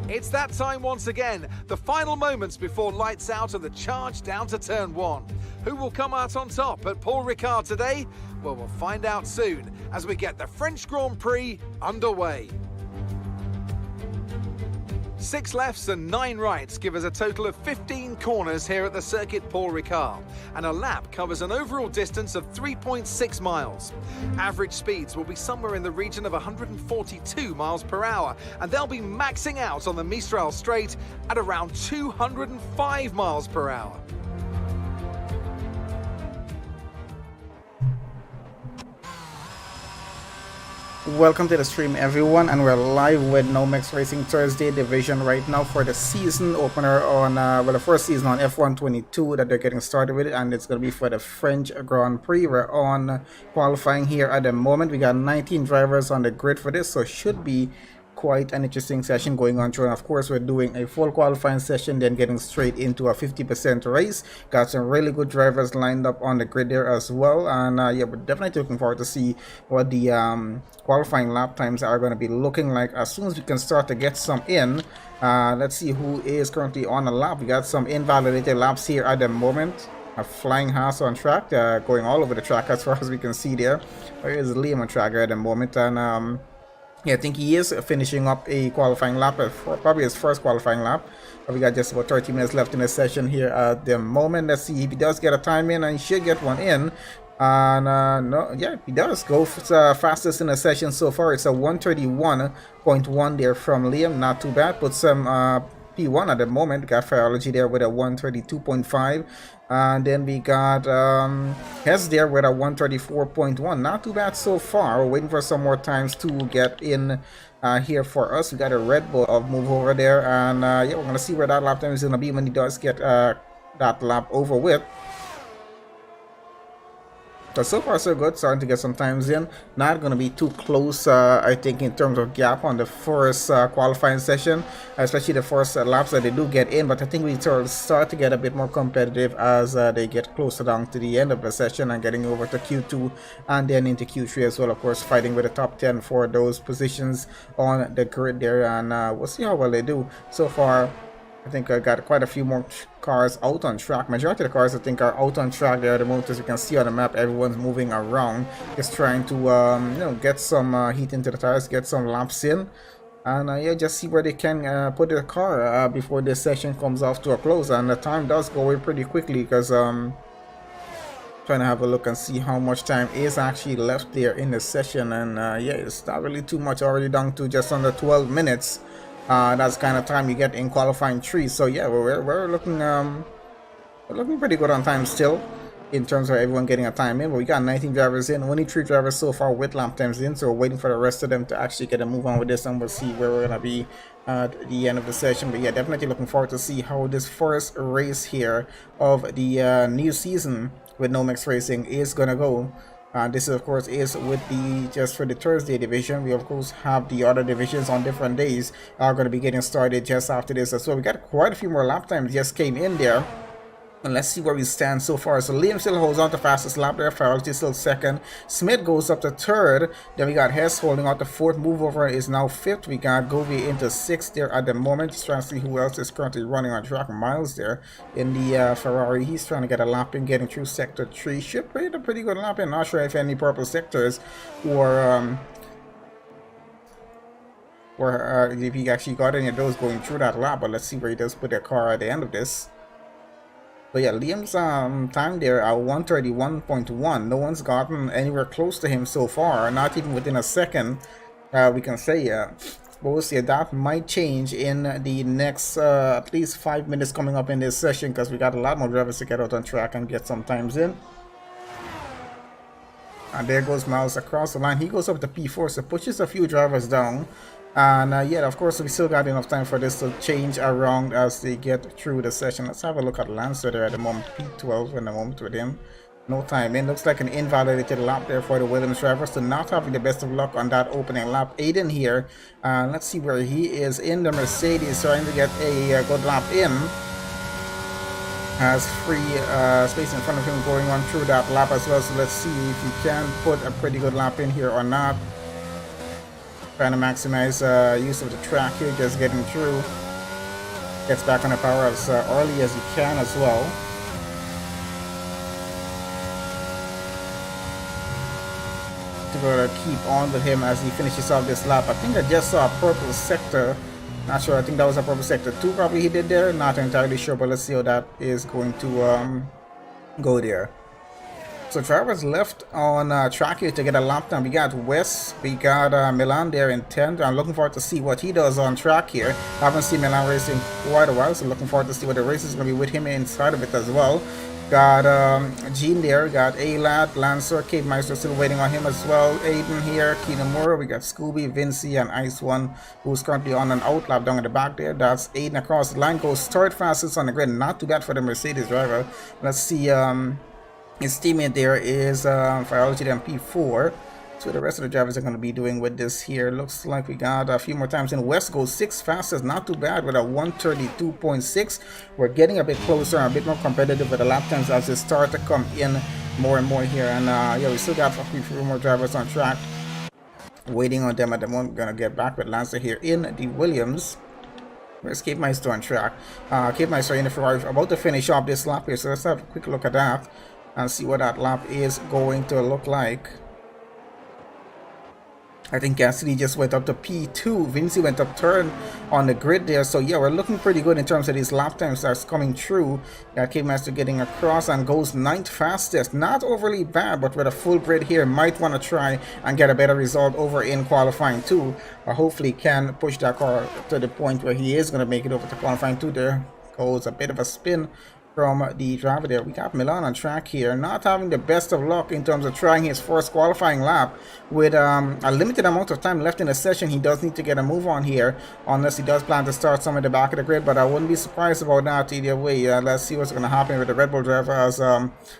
It's that time once again, the final moments before lights out and the charge down to turn 1. Who will come out on top at Paul Ricard today? Well, we'll find out soon as we get the French Grand Prix underway. 6 lefts and 9 rights give us a total of 15 corners here at the circuit Paul Ricard, and a lap covers an overall distance of 3.6 miles. Average speeds will be somewhere in the region of 142 miles per hour, and they'll be maxing out on the Mistral Straight at around 205 miles per hour. Welcome to the stream, everyone, and we're live with NOMEX Racing Thursday division right now for the season opener on the first season on F122 that they're getting started with, and it's going to be for the French Grand Prix. We're on qualifying here at the moment. We got 19 drivers on the grid for this, so it should be quite an interesting session going on through. And of course, we're doing a full qualifying session, then getting straight into a 50% race. Got some really good drivers lined up on the grid there as well, and yeah, we're definitely looking forward to see what the qualifying lap times are going to be looking like as soon as we can start to get some in. Let's see who is currently on a lap. We got some invalidated laps here at the moment. A flying horse on track, going all over the track as far as we can see there. There is Liam on track at the moment, and yeah, I think he is finishing up a qualifying lap, probably his first qualifying lap. We got just about 30 minutes left in the session here at the moment. Let's see if he does get a time in, and he should get one in. And no, yeah, he does go fastest in the session so far. It's a 131.1 there from Liam, not too bad. Put some P1 at the moment. Got Phyology there with a 132.5. And then we got Hess there with a 134.1. Not too bad so far. We're waiting for some more times to get in here for us. We got a Red Bull move over there. And yeah, we're going to see where that lap time is going to be when he does get that lap over with. So far so good, starting to get some times in. Not going to be too close, I think, in terms of gap on the first qualifying session, especially the first laps that they do get in. But I think we start to get a bit more competitive as they get closer down to the end of the session and getting over to Q2 and then into Q3 as well. Of course, fighting with the top 10 for those positions on the grid there, and we'll see how well they do. So far, I think I got quite a few more cars out on track. Majority of the cars I think are out on track there at the moment. As you can see on the map, everyone's moving around, just trying to you know, get some heat into the tires, get some laps in, and yeah, just see where they can put their car before this session comes off to a close. And the time does go away pretty quickly because trying to have a look and see how much time is actually left there in the session, and yeah, it's not really too much, already down to just under 12 minutes. That's the kind of time you get in qualifying 3. So yeah, we're looking pretty good on time still in terms of everyone getting a time in. But we got 19 drivers in, only 3 drivers so far with lap times in, so we're waiting for the rest of them to actually get a move on with this, and we'll see where we're gonna be at the end of the session. But yeah, definitely looking forward to see how this first race here of the new season with NOMEX Racing is gonna go. This of course is with the just for the Thursday division. We of course have the other divisions on different days are going to be getting started just after this as well. We got quite a few more lap times just came in there. And let's see where we stand so far. So Liam still holds on to fastest lap there. Farrell is still second. Smith goes up to third. Then we got Hess holding out the fourth. Move over is now fifth. We got Govey into sixth there at the moment. Just trying to see who else is currently running on track. Miles there in the Ferrari. He's trying to get a lap in, getting through sector 3. Should be a pretty good lap in. Not sure if any purple sectors or if he actually got any of those going through that lap. But let's see where he does put their car at the end of this. But yeah, Liam's time there at 131.1. No one's gotten anywhere close to him so far, not even within a second, we can say. But we'll see, that might change in the next at least 5 minutes coming up in this session, because we got a lot more drivers to get out on track and get some times in. And there goes Miles across the line. He goes up to P4, so pushes a few drivers down. And yeah, of course, we still got enough time for this to change around as they get through the session. Let's have a look at Lancer there at the moment. P12 in the moment with him. No time in. Looks like an invalidated lap there for the Williams drivers. So not having the best of luck on that opening lap. Aiden here. Let's see where he is in the Mercedes, trying to get a good lap in. Has free space in front of him going on through that lap as well. So let's see if he can put a pretty good lap in here or not. Trying to maximize use of the track here, just getting through. Gets back on the power as early as he can as well. To keep on with him as he finishes off this lap. I think I just saw a purple sector. Not sure. I think that was a purple sector 2 probably he did there. Not entirely sure, but let's see how that is going to go there. So drivers left on track here to get a lap time. We got Wes, we got Milan there in 10th. I'm looking forward to see what he does on track here. I haven't seen Milan racing quite a while, so looking forward to see what the race is going to be with him inside of it as well. Got Gene there, got A-Lad, Lancer, Cape Meister still waiting on him as well. Aiden here, Kinamura, we got Scooby, Vinci, and Ice One, who's currently on an outlap down in the back there. That's Aiden across the line, goes third fastest on the grid. Not too bad for the Mercedes driver. Let's see, his teammate there is Biology MP4. So the rest of the drivers are going to be doing with this here. Looks like we got a few more times in. West goes 6th fastest, not too bad with a 132.6. We're getting a bit closer and a bit more competitive with the lap times as they start to come in more and more here. And yeah, we still got a few more drivers on track waiting on them at the moment. We're going to get back with Lancer here in the Williams. Where's Cape Meister on track? Cape Meister in the Ferrari about to finish off this lap here. So let's have a quick look at that and see what that lap is going to look like. I think Cassidy just went up to P2. Vinci went up third on the grid there. So yeah, we're looking pretty good in terms of these lap times that's coming through. Cape Master getting across and goes 9th fastest. Not overly bad, but with a full grid here, might want to try and get a better result over in qualifying 2. Or hopefully can push that car to the point where he is going to make it over to qualifying 2 there. Goes a bit of a spin from the driver there. We got Milan on track here, not having the best of luck in terms of trying his first qualifying lap with a limited amount of time left in the session. He does need to get a move on here unless he does plan to start some at the back of the grid, but I wouldn't be surprised about that either way. Let's see what's going to happen with the Red Bull driver as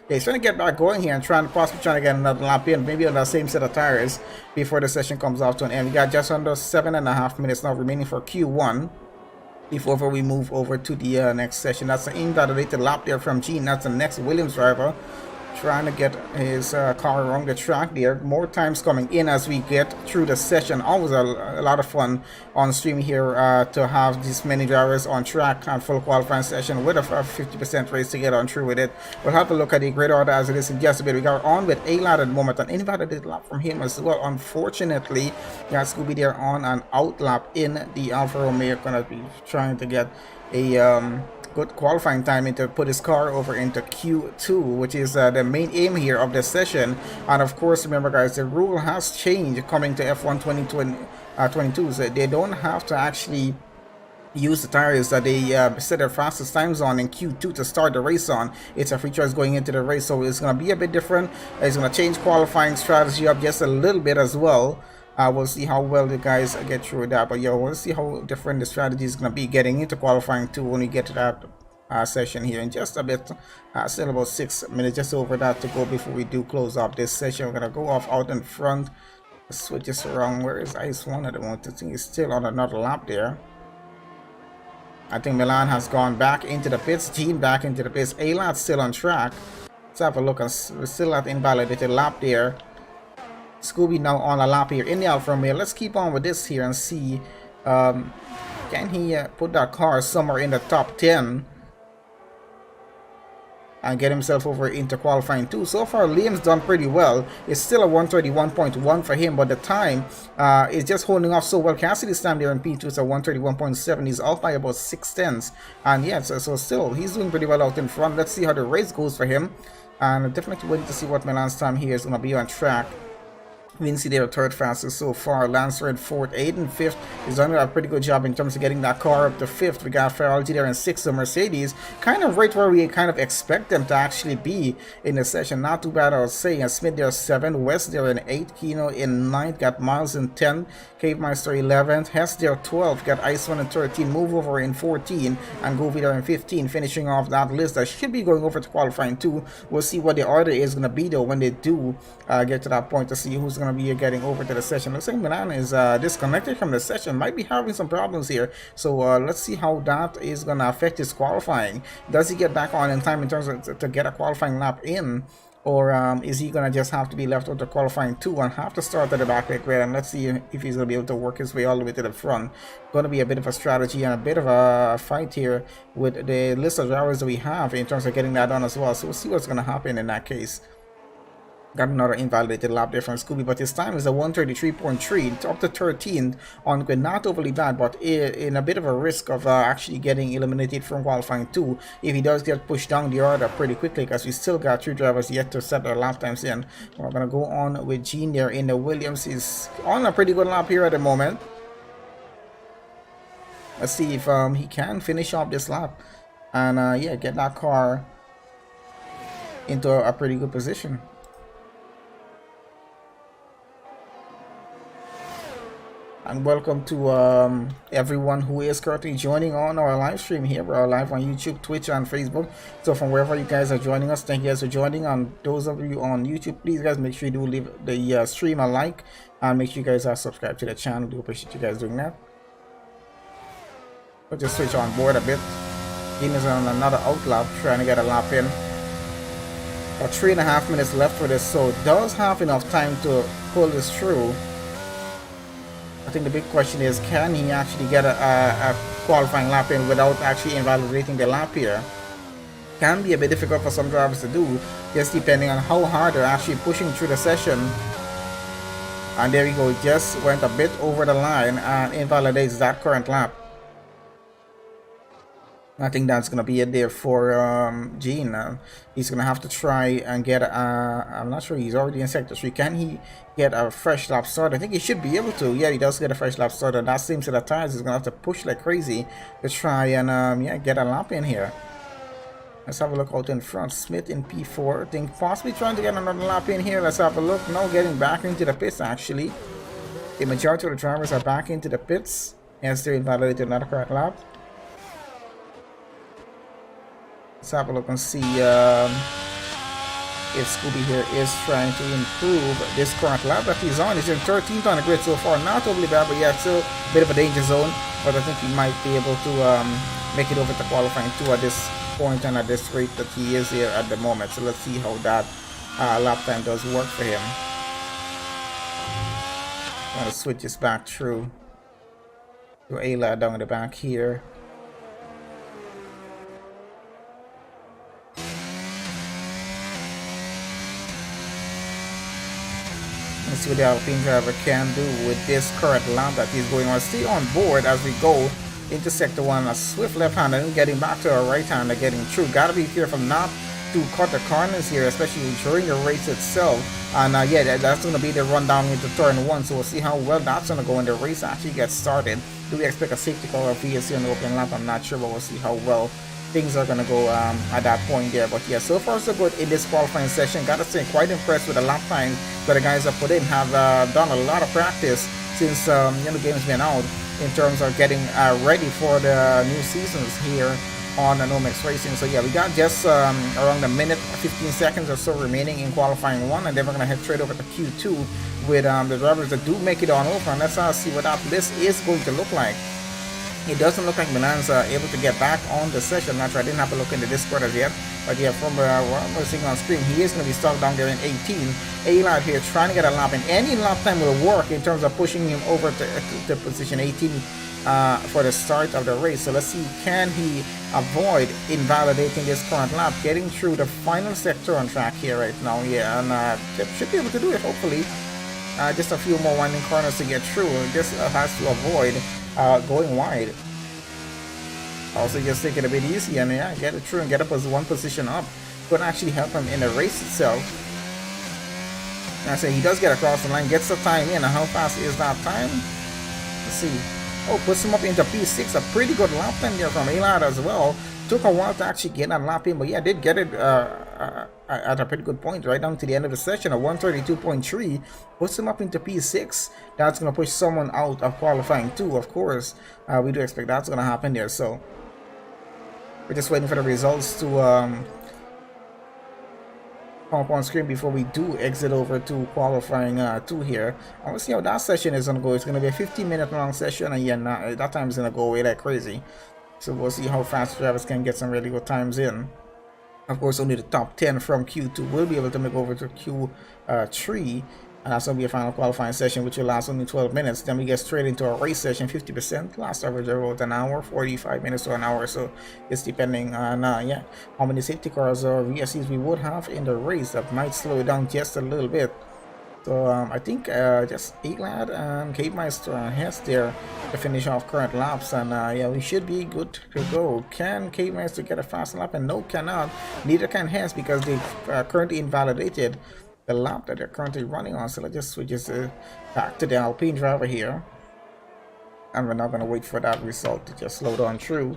he's trying to get back going here and possibly trying to get another lap in, maybe on the same set of tires before the session comes off to an end. We got just under 7.5 minutes now remaining for Q1 before we move over to the next session. That's an invalidated lap there from Gene. That's the next Williams driver trying to get his car around the track there. More times coming in as we get through the session. Always a lot of fun on stream here to have these many drivers on track and full qualifying session with a 50% race to get on through with it. We'll have to look at the grid order as it is in just a bit. We got on with A-Lad at the moment, an invalidated lap from him as well. Unfortunately, got Scooby there on an out lap in the Alfa Romeo. Gonna be trying to get a good qualifying time to put his car over into Q2, which is the main aim here of the session. And of course, remember guys, the rule has changed coming to F1 2022. So they don't have to actually use the tires that they set their fastest times on in Q2 to start the race on. It's a free choice going into the race, so it's going to be a bit different. It's going to change qualifying strategy up just a little bit as well. We'll see how well the guys get through that, but yeah, we'll see how different the strategy is going to be getting into qualifying too when we get to that session here in just a bit. Still about 6 minutes, just over that to go before we do close off this session. We're going to go off out in front, switch this around. Where is Ice One at the moment? I think he's still on another lap there. I think Milan has gone back into the pits, Gene back into the pits. A-Lad's still on track. Let's have a look. We're still at invalidated lap there. Scooby now on a lap here in the Alfa Romeo. Let's keep on with this here and see can he put that car somewhere in the top 10 and get himself over into qualifying 2. So far Liam's done pretty well. It's still a 131.1 for him, but the time is just holding off so well. Cassidy's time there in P2 is a 131.7. He's off by about 6/10, and yeah, so still he's doing pretty well out in front. Let's see how the race goes for him, and definitely waiting to see what Milan's time here is going to be on track. Vinci there third fastest so far. Lancer in 4th, Aiden 5th. He's done a pretty good job in terms of getting that car up to 5th. We got Ferrari there in 6th. So Mercedes kind of right where we kind of expect them to actually be in the session. Not too bad, I would say. And Smith there 7th, West there in 8th, Kino in 9th, got Miles in 10th, Cave Meister 11th, Hess there 12th, got Iceman in 13, Move Over in 14, and Goofy there in 15, finishing off that list. That should be going over to qualifying 2. We'll see what the order is going to be though when they do get to that point to see who's going to be getting over to the session. Looks like Milan is disconnected from the session, might be having some problems here, so let's see how that is going to affect his qualifying. Does he get back on in time in terms of to get a qualifying lap in, or is he gonna just have to be left out to qualifying 2 and have to start at the back like red? And let's see if he's gonna be able to work his way all the way to the front. Gonna be a bit of a strategy and a bit of a fight here with the list of drivers that we have in terms of getting that done as well. So we'll see what's gonna happen in that case. Got another invalidated lap there from Scooby, but his time is a 133.3. It's up to 13th on grid, not overly bad, but in a bit of a risk of actually getting eliminated from qualifying 2 if he does get pushed down the order pretty quickly, because we still got 3 drivers yet to set their lap times in. We're gonna go on with Gene there in the Williams. He's on a pretty good lap here at the moment. Let's see if he can finish off this lap and yeah, get that car into a pretty good position. And welcome to everyone who is currently joining on our live stream here. We're live on YouTube, Twitch, and Facebook. So from wherever you guys are joining us, thank you guys for joining. On those of you on YouTube, please guys make sure you do leave the stream a like and make sure you guys are subscribed to the channel. Do appreciate you guys doing that. We'll just switch on board a bit. Dean is on another out lap, trying to get a lap in. About 3.5 minutes left for this, so does have enough time to pull this through. I think the big question is, can he actually get a qualifying lap in without actually invalidating the lap here? Can be a bit difficult for some drivers to do, just depending on how hard they're actually pushing through the session. And there we go, just went a bit over the line and invalidates that current lap. I think that's going to be it there for Gene. He's going to have to try and get, I'm not sure, he's already in Sector 3. Can he get a fresh lap start? I think he should be able to. Yeah, he does get a fresh lap start. And that seems to the tires. He's going to have to push like crazy to try and yeah, get a lap in here. Let's have a look out in front. Smith in P4. I think possibly trying to get another lap in here. Let's have a look. Now getting back into the pits actually. The majority of the drivers are back into the pits. Yes, they're invalidated another correct lap. Let's have a look and see if Scooby here is trying to improve this current lap that he's on. He's in 13th on the grid so far. Not overly bad, but yeah, still a bit of a danger zone. But I think he might be able to make it over to qualifying 2 at this point and at this rate that he is here at the moment. So let's see how that lap time does work for him. I'm going to switch this back through to Ayla down in the back here. Let's see what the Alpine driver can do with this current lap that he's going on. Stay on board as we go into Sector 1. A swift left hand and getting back to a right hand and getting through. Gotta be careful not to cut the corners here, especially during the race itself. And yeah, that's going to be the rundown into turn 1. So we'll see how well that's going to go when the race actually gets started. Do we expect a safety car or VSC on the open lap? I'm not sure, but we'll see how well things are going to go at that point there. But yeah, so far so good in this qualifying session. Gotta say, quite impressed with the lap time that the guys have put in. Have done a lot of practice since the game's been out in terms of getting ready for the new seasons here on NOMEX Racing. So yeah, we got just around a minute 15 seconds or so remaining in qualifying 1, and then we're going to head straight over to Q2 with the drivers that do make it on over. And let's see what that list is going to look like. It doesn't look like Milan's able to get back on the session. Not sure, I didn't have a look in the Discord as yet. But yeah, from what we're seeing on screen, he is going to be stuck down there in 18. A-Live here trying to get a lap, and any lap time will work in terms of pushing him over to position 18 for the start of the race. So let's see, can he avoid invalidating this current lap, getting through the final sector on track here right now. Yeah, and should be able to do it, hopefully. Just a few more winding corners to get through. Just has to avoid going wide. Also just take it a bit easy and yeah, get it through and get up as one position up. Could actually help him in the race itself. And I say he does get across the line, gets the time in. And how fast is that time? Let's see. Oh, puts him up into P6. A pretty good lap time there from Elad as well. Took a while to actually get that lap in, but yeah, did get it at a pretty good point right down to the end of the session. A 132.3 puts him up into P6. That's going to push someone out of qualifying 2, of course. We do expect that's going to happen there. So we're just waiting for the results to come up on screen before we do exit over to qualifying 2 here. I want to see how that session is going to go. It's going to be a 15-minute long session, and yeah, that time is going to go away like crazy. So we'll see how fast drivers can get some really good times in. Of course, only the top 10 from Q2 will be able to make over to Q3. And that's going to be a final qualifying session, which will last only 12 minutes. Then we get straight into a race session, 50%. Last average about an hour, 45 minutes to an hour. So it's depending on, how many safety cars or VSCs we would have in the race. That might slow it down just a little bit. So I think just Eglad and Cape Meister heads there to finish off current laps, and we should be good to go. Can Cape Meister get a fast lap? And no, cannot. Neither can Hess, because they've currently invalidated the lap that they're currently running on. So let's just switch back to the Alpine driver here, and we're not going to wait for that result to just slow down through.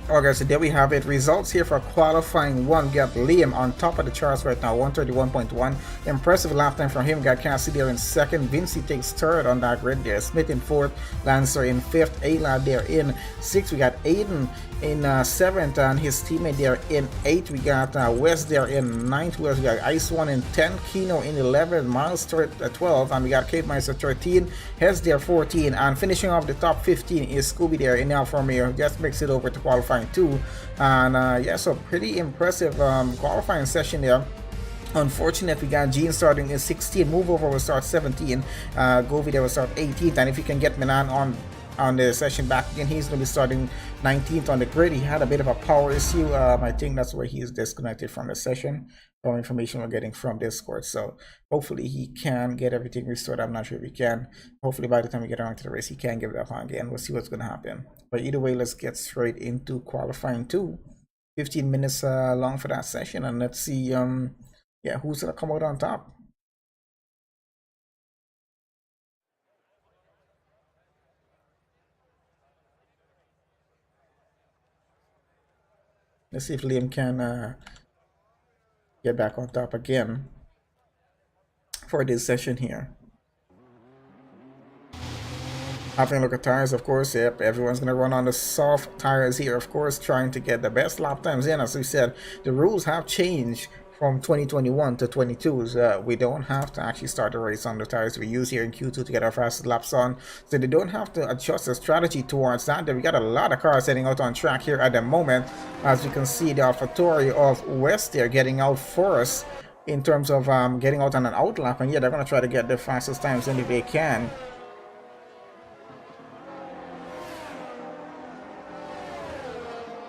Okay, so there we have it. Results here for qualifying one. We got Liam on top of the charts right now, 131.1. Impressive lap time from him. We got Cassidy there in second. Vinci takes third on that grid there. Smith in fourth. Lancer in fifth. Ayla there in sixth. We got Aiden in seventh, and his teammate there in eighth. We got West there in ninth. We got Ice One in 10. Kino in 11. Miles 12. And we got Cape Meister 13. Hes there 14. And finishing off the top 15 is Scooby there in Alfa Romeo. Just makes it over to qualifying 2. And so pretty impressive qualifying session there. Unfortunate, we got Gene starting in 16. Move over will start 17. Govi there will start 18th. And if you can get Milan on the session back again, he's going to be starting 19th on the grid. He had a bit of a power issue. I think that's why he is disconnected from the session, from information we're getting from Discord. So hopefully he can get everything restored. I'm not sure if he can. Hopefully by the time we get around to the race, he can give it up again. We'll see what's going to happen. But either way, let's get straight into qualifying 2. 15 minutes long for that session, and let's see who's going to come out on top. Let's see if Liam can get back on top again for this session here. Having a look at tires, of course. Yep, everyone's going to run on the soft tires here, of course, trying to get the best lap times in. As we said, the rules have changed from 2021 to 22. We don't have to actually start the race on the tires we use here in Q2 to get our fastest laps on. So they don't have to adjust the strategy towards that. We got a lot of cars heading out on track here at the moment. As you can see, the AlphaTauri of West there getting out for us in terms of getting out on an outlap. And yeah, they're going to try to get the fastest times in if they can.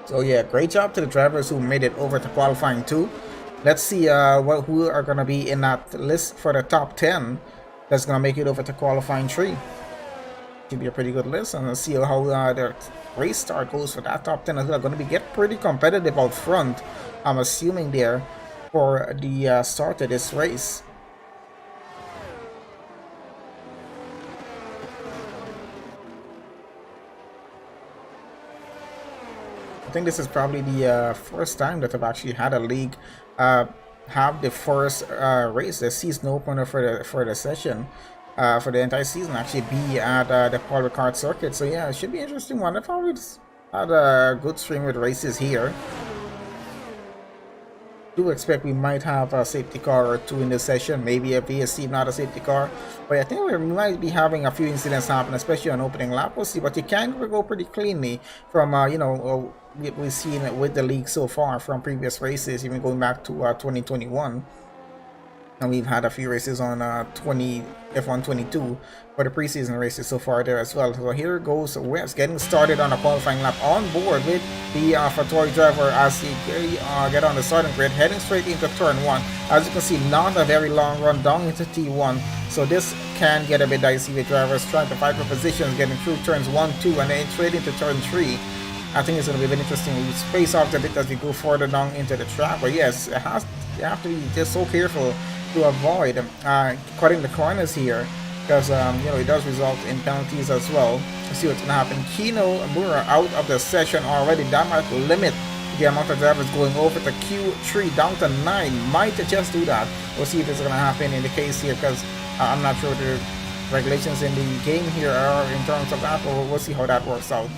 So yeah, great job to the drivers who made it over to qualifying 2. Let's see who are going to be in that list for the top 10 that's going to make it over to qualifying 3. Should be a pretty good list, and let's see how the race start goes for that top 10 as well. Going to get pretty competitive out front, I'm assuming, there for the start of this race. I think this is probably the first time that I've actually had a league have the first race, the season opener for the session, for the entire season, actually be at the Paul Ricard circuit. So yeah, it should be an interesting one. I've always had a good string with races here. Do expect we might have a safety car or 2 in this session, maybe a VSC, not a safety car. But I think we might be having a few incidents happen, especially on opening lap. We'll see, but you can go pretty cleanly from we've seen with the league so far from previous races, even going back to 2021. And we've had a few races on F1 22 for the preseason races so far there as well. So here goes West getting started on a qualifying lap on board with the AlphaTauri driver as he get on the starting grid, heading straight into turn 1. As you can see, not a very long run down into T1, so this can get a bit dicey with drivers trying to fight for positions, getting through turns 1, 2, and then straight into turn 3. I think it's going to be very interesting. We space off a bit as we go further down into the track, but yes, you have to be just so careful to avoid cutting the corners here, because you know, it does result in penalties as well. Let's see what's going to happen. Kino Mura out of the session already. That might limit the amount of drivers going over to Q3 down to 9. Might just do that. We'll see if it's going to happen in the case here, because I'm not sure the regulations in the game here are in terms of that, but we'll see how that works out.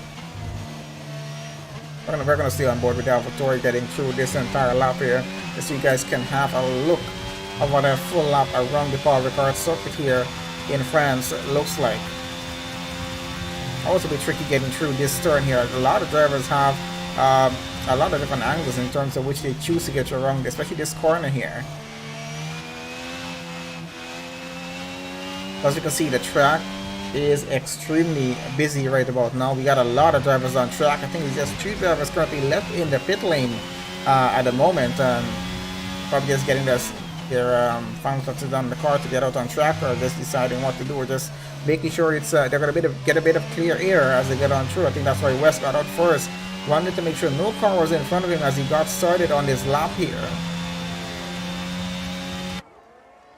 We're going to stay on board with the AlphaTauri getting through this entire lap here, so you guys can have a look of what a full lap around the Paul Ricard circuit here in France looks like. Also a bit tricky getting through this turn here. A lot of drivers have a lot of different angles in terms of which they choose to get around, especially this corner here. As you can see, the track is extremely busy right about now. We got a lot of drivers on track. I think there's just 3 drivers currently left in the pit lane at the moment, and probably just getting their final touches on the car to get out on track, or just deciding what to do, or just making sure it's they're going to get a bit of clear air as they get on through. I think that's why West got out first. Wanted to make sure no car was in front of him as he got started on this lap here.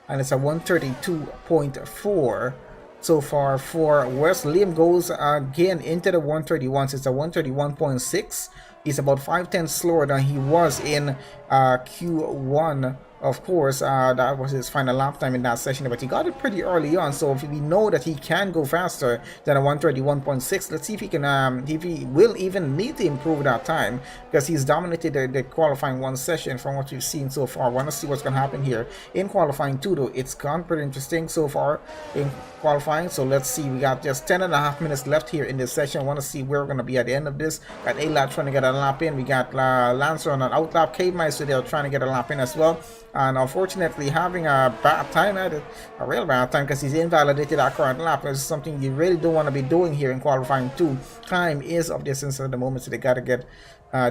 And it's a 132.4 so far for West. Liam goes again into the 131, so it's a 131.6. He's about 5/10 slower than he was in Q1. Of course, that was his final lap time in that session, but he got it pretty early on, so if we know that he can go faster than a 131.6, let's see if he can, if he will even need to improve that time, because he's dominated the qualifying 1 session from what we've seen so far. I want to see what's going to happen here in qualifying 2, though. It's gone pretty interesting so far in qualifying, so let's see. We got just 10.5 minutes left here in this session. I want to see where we're going to be at the end of this. Got A-Lab trying to get a lap in. We got Lancer on an out lap. K-Meister there trying to get a lap in as well. And unfortunately, having a bad time at it, a real bad time, because he's invalidated our current lap. This is something you really don't want to be doing here in qualifying 2. Time is of the essence at the moment, so they got to get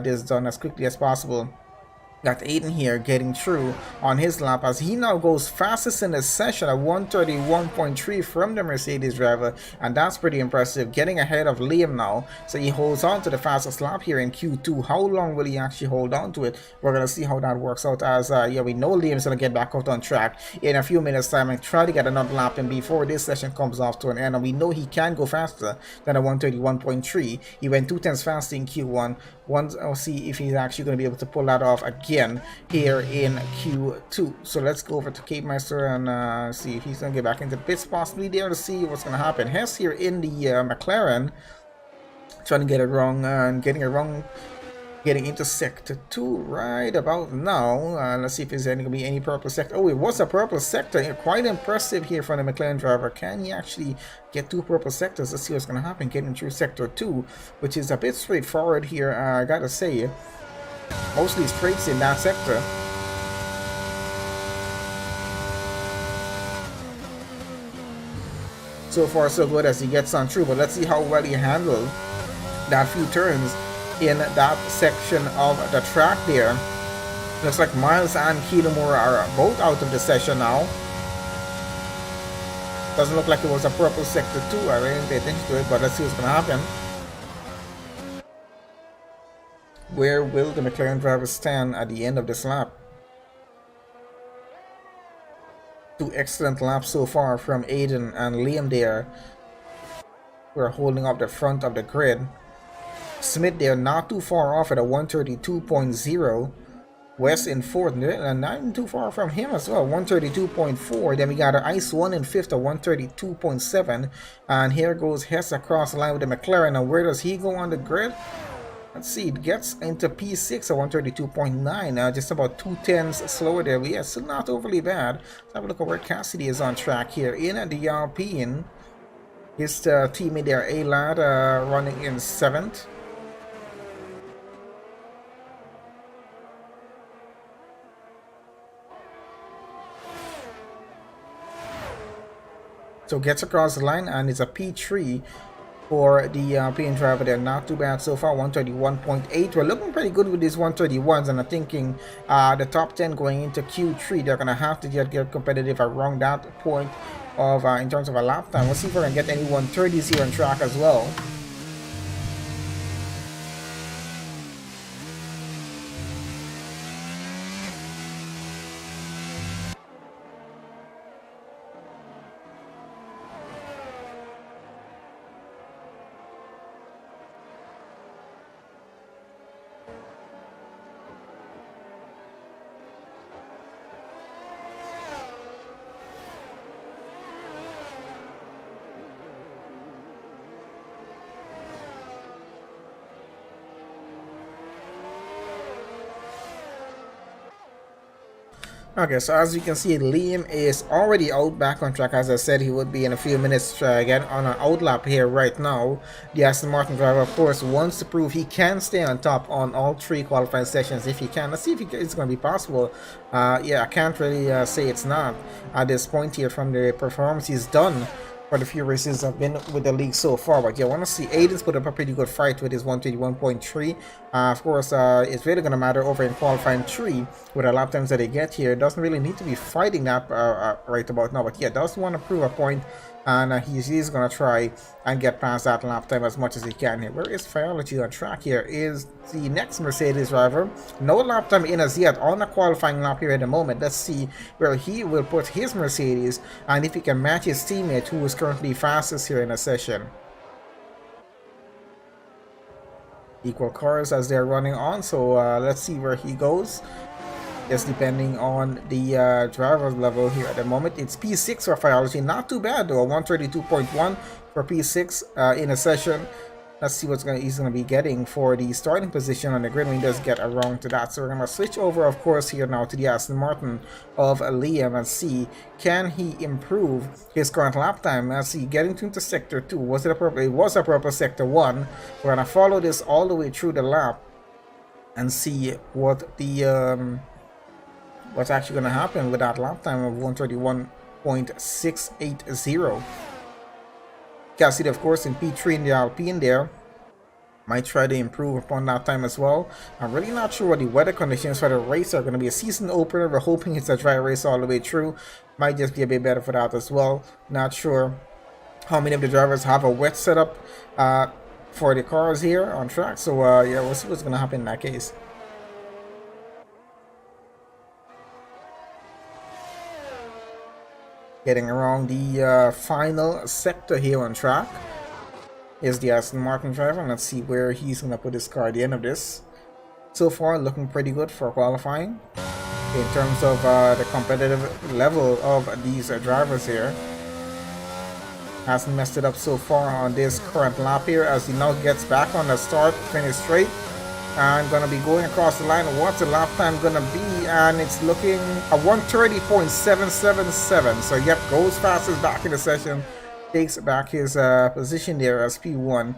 this done as quickly as possible. Got Aiden here getting through on his lap as he now goes fastest in the session at 131.3 from the Mercedes driver, and that's pretty impressive, getting ahead of Liam now. So he holds on to the fastest lap here in Q2. How long will he actually hold on to it? We're gonna see how that works out, as yeah, we know Liam's gonna get back out on track in a few minutes time and try to get another lap in before this session comes off to an end, and we know he can go faster than a 131.3. He went 2/10 faster in Q1. I'll see if he's actually going to be able to pull that off again here in Q2. So let's go over to Cape Meister and see if he's going to get back into the pits possibly there to see what's going to happen. Hess here in the McLaren, trying to get it wrong and getting it wrong, getting into sector 2 right about now. Let's see if there's going to be any purple sector. Oh, it was a purple sector. Quite impressive here from the McLaren driver. Can he actually get 2 purple sectors? Let's see what's going to happen getting through sector 2, which is a bit straightforward here, I gotta say. Mostly straights in that sector. So far so good as he gets on through, but let's see how well he handled that few turns in that section of the track there. Looks like Miles and Kitamura are both out of the session now. Doesn't look like it was a purple sector 2. I didn't pay attention to it, but let's see what's going to happen. Where will the McLaren driver stand at the end of this lap? 2 excellent laps so far from Aiden and Liam there. We're holding up the front of the grid. Smith there not too far off at a 132.0. West in 4th, and not even too far from him as well, 132.4. Then we got an Ice 1 in 5th at 132.7. And here goes Hess across the line with the McLaren. And where does he go on the grid? Let's see, it gets into P6 at 132.9, just about 2/10 slower there. But yeah, still not overly bad. Let's have a look at where Cassidy is on track here in the Alpine. His teammate there, A-Lad, running in 7th. So gets across the line and it's a P3 for the PN driver there. Not too bad so far, 131.8. We're looking pretty good with these 131s, and I'm thinking the top 10 going into Q3, they're going to have to get competitive around that point of in terms of a lap time. We'll see if we can get any 130s here on track as well. Okay, so as you can see, Liam is already out back on track. As I said, he would be in a few minutes again on an outlap here right now. The Aston Martin driver, of course, wants to prove he can stay on top on all 3 qualifying sessions if he can. Let's see if it's going to be possible. Yeah, I can't really say it's not at this point here from the performance he's done for the few races I've been with the league so far. But yeah, I want to see Aiden's put up a pretty good fight with his 121.3. Of course, it's really going to matter over in qualifying 3 with the lap times that they get here. It doesn't really need to be fighting that right about now. But yeah, does want to prove a point, and he's going to try and get past that lap time as much as he can here. Where is Biology on track here? Is the next Mercedes driver. No lap time in as yet on the qualifying lap here at the moment. Let's see where he will put his Mercedes and if he can match his teammate who is currently fastest here in the session. Equal cars as they're running on, so let's see where he goes. Yes, depending on the driver's level here at the moment. It's P6 for Biology. Not too bad though, 132.1 for P6 in a session. Let's see what he's going to be getting for the starting position on the grid when he does get around to that. So we're going to switch over, of course, here now to the Aston Martin of Liam and see, can he improve his current lap time? Let's see, getting to sector 2. Was it a purple? It was a purple sector 1. We're going to follow this all the way through the lap and see what the what's actually going to happen with that lap time of 131.680. Cassidy, of course, in P3 in the Alpine there. Might try to improve upon that time as well. I'm really not sure what the weather conditions for the race are going to be. A season opener. We're hoping it's a dry race all the way through. Might just be a bit better for that as well. Not sure how many of the drivers have a wet setup for the cars here on track. So yeah, we'll see what's going to happen in that case. Getting around the final sector here on track is the Aston Martin driver. Let's see where he's going to put his car at the end of this. So far, looking pretty good for qualifying in terms of the competitive level of these drivers here. Hasn't messed it up so far on this current lap here as he now gets back on the start, finish straight. And gonna be going across the line. What's the lap time gonna be? And it's looking a 130.777. So yep, goes fastest back in the session, takes back his position there as P1.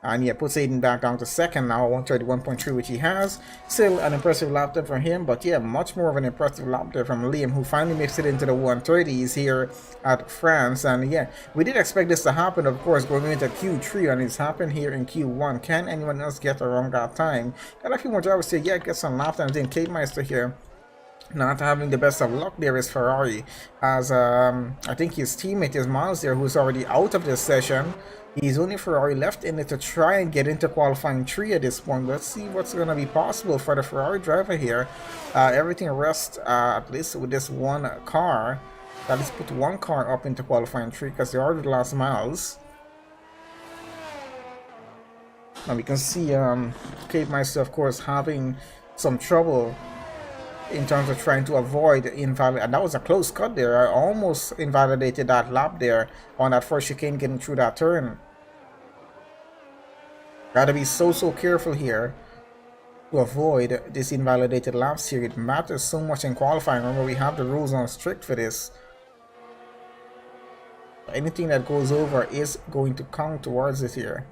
And yeah, puts Aiden back down to second now, 131.3, which he has. Still an impressive lap time from him, but yeah, much more of an impressive lap time from Liam, who finally makes it into the 130s here at France. And yeah, we did expect this to happen, of course, going into Q3, and it's happened here in Q1. Can anyone else get around that time? Got a few more drivers here, yeah, get some lap times in. Kate Meister here. Not having the best of luck there is Ferrari, as I think his teammate is Miles there, who's already out of this session. He's only Ferrari left in it to try and get into qualifying 3 at this point. Let's see what's going to be possible for the Ferrari driver here. Everything rests at least with this one car. At least put one car up into qualifying 3 because they are the last miles. Now we can see Kate Meister, of course, having some trouble in terms of trying to avoid invalid, and that was a close cut there. I almost invalidated that lap there on that first chicane getting through that turn. Gotta be so careful here to avoid this invalidated laps here. It matters so much in qualifying. Remember, we have the rules on strict for this. Anything that goes over is going to count towards it here.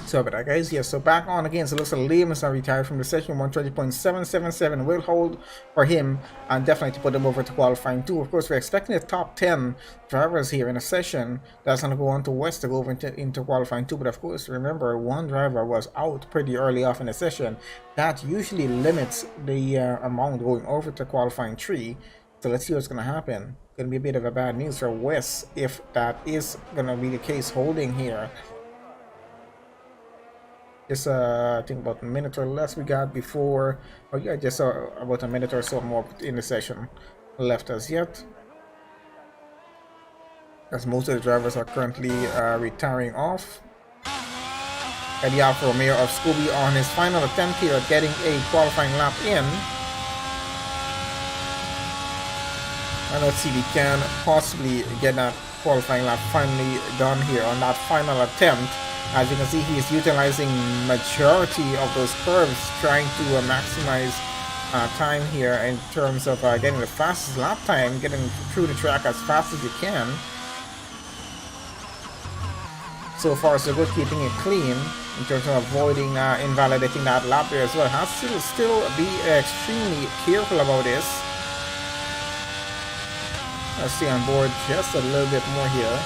So, but guys, yeah, so back on again. So looks like Liam is now retired from the session. 130.777 will hold for him and definitely to put him over to qualifying 2. Of course, we're expecting the top 10 drivers here in a session that's going to go on to West to go over into qualifying 2. But of course, remember, one driver was out pretty early off in the session. That usually limits the amount going over to qualifying 3. So let's see what's going to happen. Going to be a bit of a bad news for West if that is going to be the case holding here. Just I think about a minute or less we got before. Oh yeah, just about a minute or so more in the session left as yet, as most of the drivers are currently retiring off. And the Alfa Romeo of Scooby on his final attempt here at getting a qualifying lap in. And let's see if we can possibly get that qualifying lap finally done here on that final attempt. As you can see, he is utilizing majority of those curves, trying to maximize time here in terms of getting the fastest lap time, getting through the track as fast as you can. So far, so good, keeping it clean in terms of avoiding invalidating that lap there as well. Has to still be extremely careful about this. Let's stay on board just a little bit more here.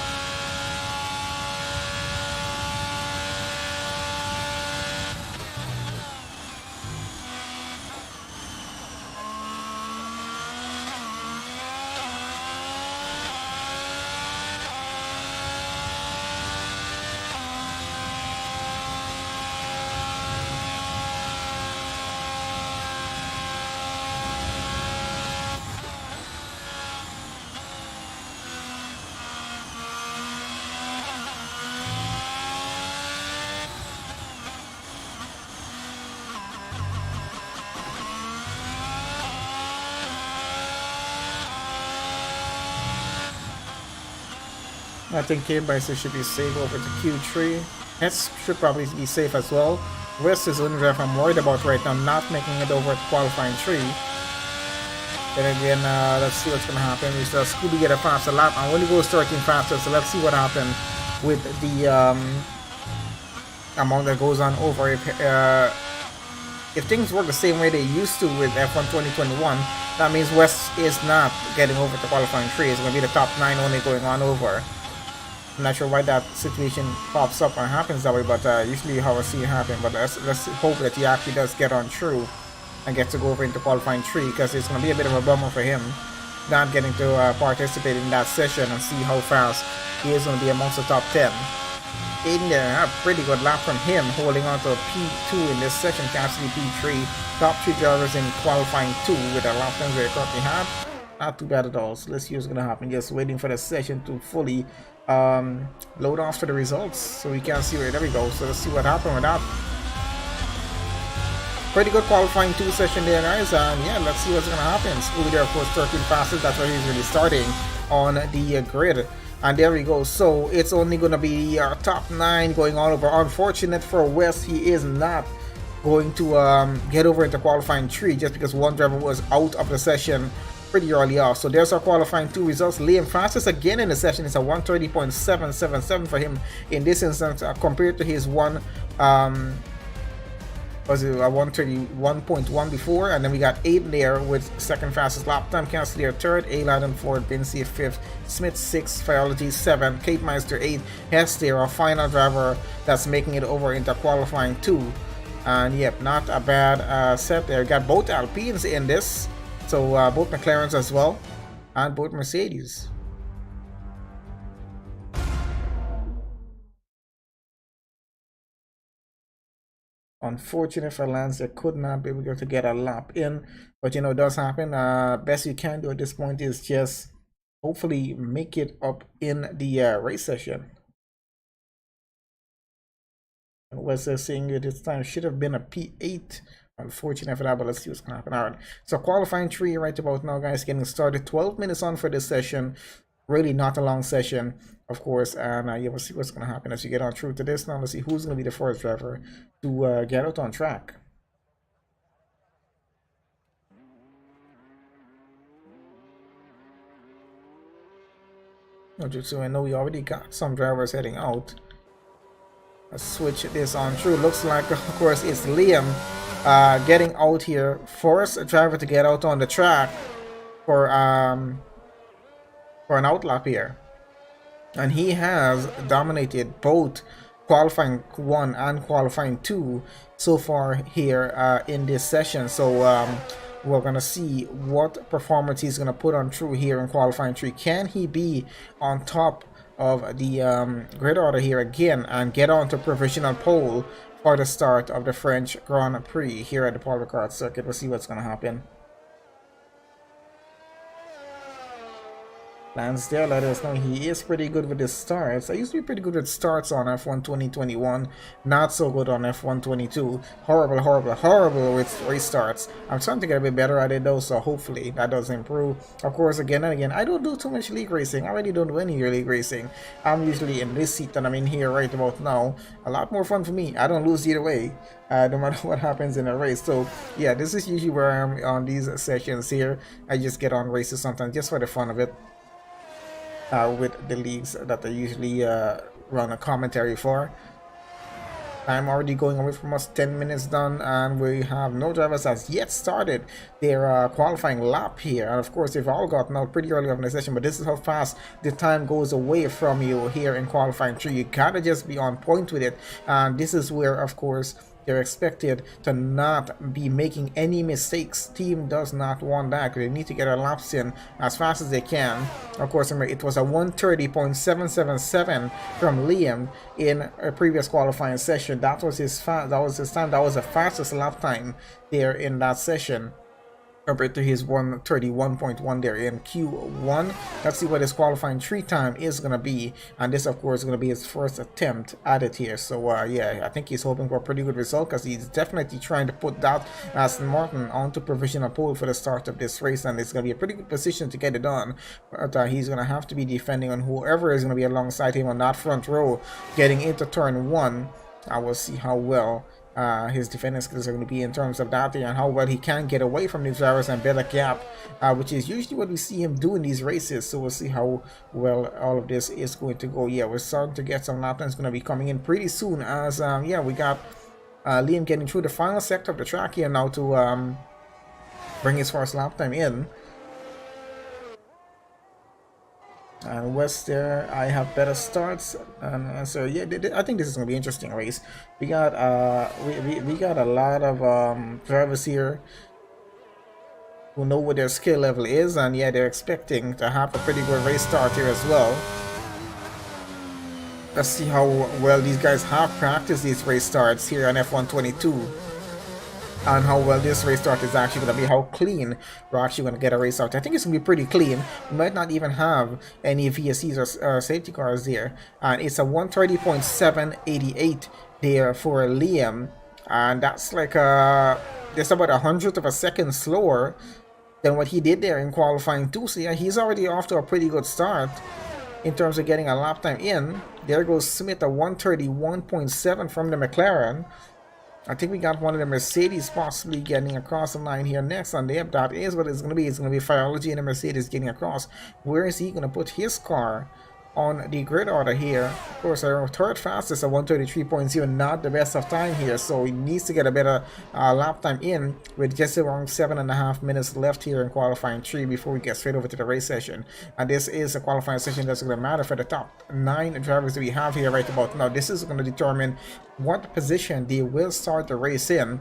I think K-Bicer should be safe over to Q3. S should probably be safe as well. West is the only driver I'm worried about right now, not making it over to qualifying 3. Then again, let's see what's going to happen. We saw Scooby get a faster lap and only goes 13 faster, so let's see what happens with the amount that goes on over. If things work the same way they used to with F1 2021, that means West is not getting over to qualifying 3. It's going to be the top 9 only going on over. I'm not sure why that situation pops up and happens that way, but usually how I see it happen. But let's hope that he actually does get on through and get to go over into qualifying 3, because it's going to be a bit of a bummer for him not getting to participate in that session and see how fast he is going to be amongst the top 10. In there, a pretty good lap from him, holding on to a P2 in this session, actually P3. Top 3 drivers in qualifying 2 with the lap times they currently have. Not too bad at all. So let's see what's going to happen. Just waiting for the session to fully load off for the results, so we can see where. There we go. So let's see what happened with that. Pretty good qualifying 2 session there, guys. And yeah, let's see what's going to happen. Scooby there, of course, 13 fastest. That's where he's really starting on the grid. And there we go. So it's only going to be top 9 going on over. Unfortunate for West, he is not going to get over into qualifying 3 just because one driver was out of the session pretty early off. So there's our qualifying 2 results. Liam fastest again in the session. It's a 130.777 for him in this instance, compared to his was it a 131.1 before. And then we got 8 there with second fastest lap time. Cancelier third, A-Laden 4th, Vinci 5th, Smith 6th, Fidelity 7th, Cape Meister 8th. Hess there, our final driver that's making it over into qualifying 2. And yep, not a bad set there. Got both Alpines in this, so both McLarens as well, and both Mercedes. Unfortunate for Lance, they could not be able to get a lap in, but you know, it does happen. Best you can do at this point is just hopefully make it up in the race session. And was saying that this time should have been a P8. Unfortunate for that, but let's see what's gonna happen. All right, so qualifying 3 right about now, guys, getting started. 12 minutes on for this session. Really not a long session, of course, and yeah, we'll see what's gonna happen as you get on through to this. Now let's see who's gonna be the first driver to get out on track. So I know we already got some drivers heading out. Let's switch this on through. Looks like, of course, it's Liam getting out here. Force a driver to get out on the track for an outlap here. And he has dominated both qualifying 1 and qualifying 2 so far here in this session. So we're gonna see what performance he's gonna put on through here in qualifying 3. Can he be on top of the grid order here again and get on to provisional pole for the start of the French Grand Prix here at the Paul Ricard circuit? We'll see what's gonna happen. Lance there let us know he is pretty good with his starts. I used to be pretty good with starts on F1 2021, not so good on F1 22. Horrible with restarts. I'm starting to get a bit better at it though, so hopefully that does improve. Of course, again and again, I don't do too much league racing. I really don't do any league racing. I'm usually in this seat that I'm in here right about now. A lot more fun for me. I don't lose either way, no matter what happens in a race. So yeah, this is usually where I'm on these sessions here. I just get on races sometimes just for the fun of it. With the leagues that I usually run a commentary for. I'm already going away from us, 10 minutes done, and we have no drivers as yet started their qualifying lap here. And of course, they've all gotten out pretty early on in the session, but this is how fast the time goes away from you here in qualifying 3. You gotta just be on point with it, and this is where, of course, they're expected to not be making any mistakes. Team does not want that. They need to get their laps in as fast as they can. Of course, remember, it was a 1:30.777 from Liam in a previous qualifying session. That was his time. That was the fastest lap time there in that session, compared to his 1:31.1 there in Q1. Let's see what his qualifying 3 time is going to be, and this of course is going to be his first attempt at it here. So yeah, I think he's hoping for a pretty good result, because he's definitely trying to put that Aston Martin onto provisional pole for the start of this race, and it's going to be a pretty good position to get it done. But he's going to have to be defending on whoever is going to be alongside him on that front row getting into turn 1. I will see how well his defending skills are going to be in terms of that, and how well he can get away from these drivers and build a gap, which is usually what we see him do in these races. So we'll see how well all of this is going to go. Yeah, we're starting to get some lap times going to be coming in pretty soon, as yeah, we got Liam getting through the final sector of the track here now to bring his first lap time in. And West there, I have better starts, and so yeah, I think this is gonna be an interesting race. We got we got a lot of drivers here who know what their skill level is, and yeah, they're expecting to have a pretty good race start here as well. Let's see how well these guys have practiced these race starts here on F1 22. And how well this race start is actually going to be, how clean we're actually going to get a race out. I think it's going to be pretty clean. We might not even have any VSCs or safety cars there. And it's a 1:30.788 there for Liam. And that's like just about 100th of a second slower than what he did there in qualifying 2. So yeah, he's already off to a pretty good start in terms of getting a lap time in. There goes Smith, a 1:31.7 from the McLaren. I think we got one of the Mercedes possibly getting across the line here next, and yep, that is what it's going to be. It's going to be Fiology and the Mercedes getting across. Where is he going to put his car on the grid order here? Of course, our third fastest at 1:33.0, not the best of time here, so he needs to get a better lap time in, with just around 7.5 minutes left here in qualifying 3 before we get straight over to the race session. And this is a qualifying session that's going to matter for the top 9 drivers that we have here right about now. This is going to determine what position they will start the race in.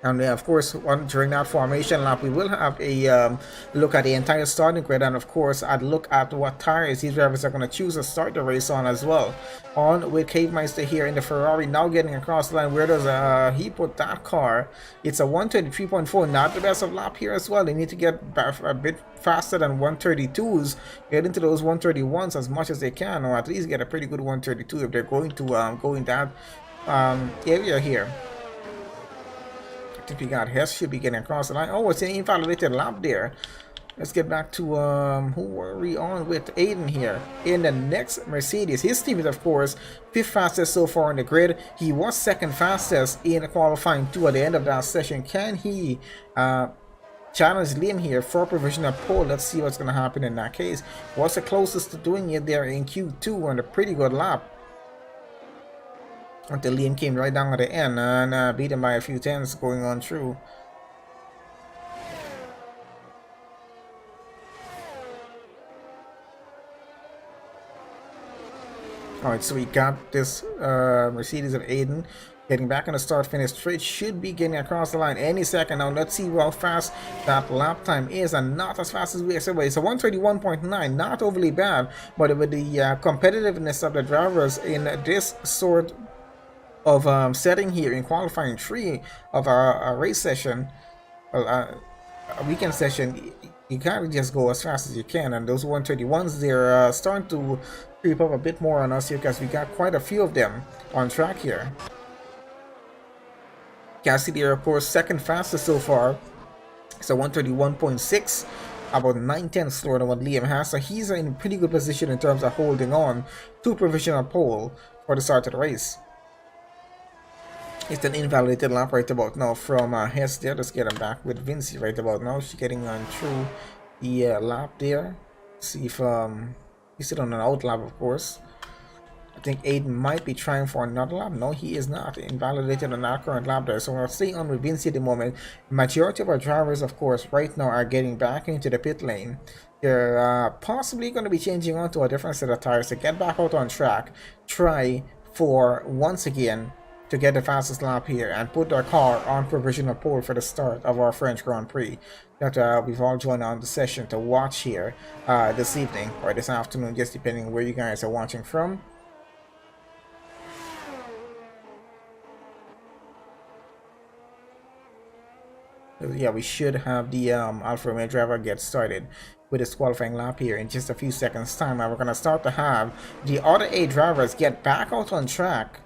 And of course, during that formation lap, we will have a look at the entire starting grid, and of course, I'd look at what tires these drivers are going to choose to start the race on as well. On with Cavemeister here in the Ferrari, now getting across the line. Where does he put that car? It's a 1:23.4, not the best of lap here as well. They need to get a bit faster than 1:32s, get into those 1:31s as much as they can, or at least get a pretty good 1:32 if they're going to go in that area here. I think we got Hess should be getting across the line. Oh, it's an invalidated lap there. Let's get back to who were we on with? Aiden here in the next Mercedes. His team is of course 5th fastest so far on the grid. He was 2nd fastest in qualifying 2 at the end of that session. Can he challenge Liam here for provisional pole? Let's see what's going to happen in that case. Was the closest to doing it there in Q2 on a pretty good lap. until Liam came right down at the end and beat him by a few tenths going on through. Alright, so we got this Mercedes of Aiden getting back on the start-finish straight. Should be getting across the line any second now. Let's see how fast that lap time is, and not as fast as we expected. It's a 131.9, not overly bad, but with the competitiveness of the drivers in this sort of setting here in qualifying 3 of our race session, a weekend session, you can't just go as fast as you can, and those 131s, they're starting to creep up a bit more on us here because we got quite a few of them on track here. Cassidy, of course, second fastest so far. It's a 131.6, about 9/10 slower than what Liam has, so he's in a pretty good position in terms of holding on to provisional pole for the start of the race. It's an invalidated lap right about now from Hess there. Let's get him back with Vinci right about now. She's getting on through the lap there. See if he's still on an out lap, of course. I think Aiden might be trying for another lap. No, he is not. Invalidated on our current lap there. So we'll stay on with Vinci at the moment. Majority of our drivers, of course, right now are getting back into the pit lane. They're possibly going to be changing onto a different set of tires to get back out on track. Try for, once again, to get the fastest lap here and put their car on provisional pole for the start of our French Grand Prix that we've all joined on the session to watch here this evening or this afternoon, just depending on where you guys are watching from. Yeah, we should have the Alfa Romeo driver get started with his qualifying lap here in just a few seconds time, and we're going to start to have the other 8 drivers get back out on track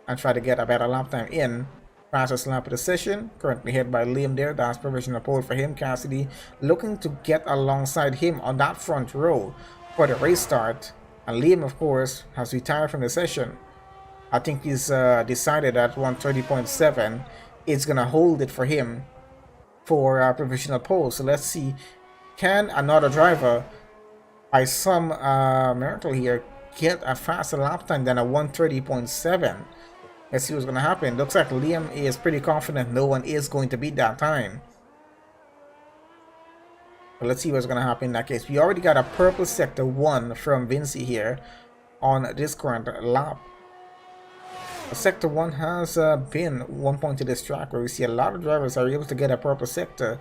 and try to get a better lap time in. Fastest lap of the session, currently hit by Liam there. That's provisional pole for him. Cassidy looking to get alongside him on that front row for the race start. And Liam, of course, has retired from the session. I think he's decided that 130.7 is going to hold it for him for provisional pole. So let's see, can another driver, by some miracle here, get a faster lap time than a 130.7? Let's see what's going to happen. Looks like Liam is pretty confident no one is going to beat that time. But let's see what's going to happen in that case. We already got a purple sector 1 from Vinci here on this current lap. Sector 1 has been one point to this track where we see a lot of drivers are able to get a purple sector,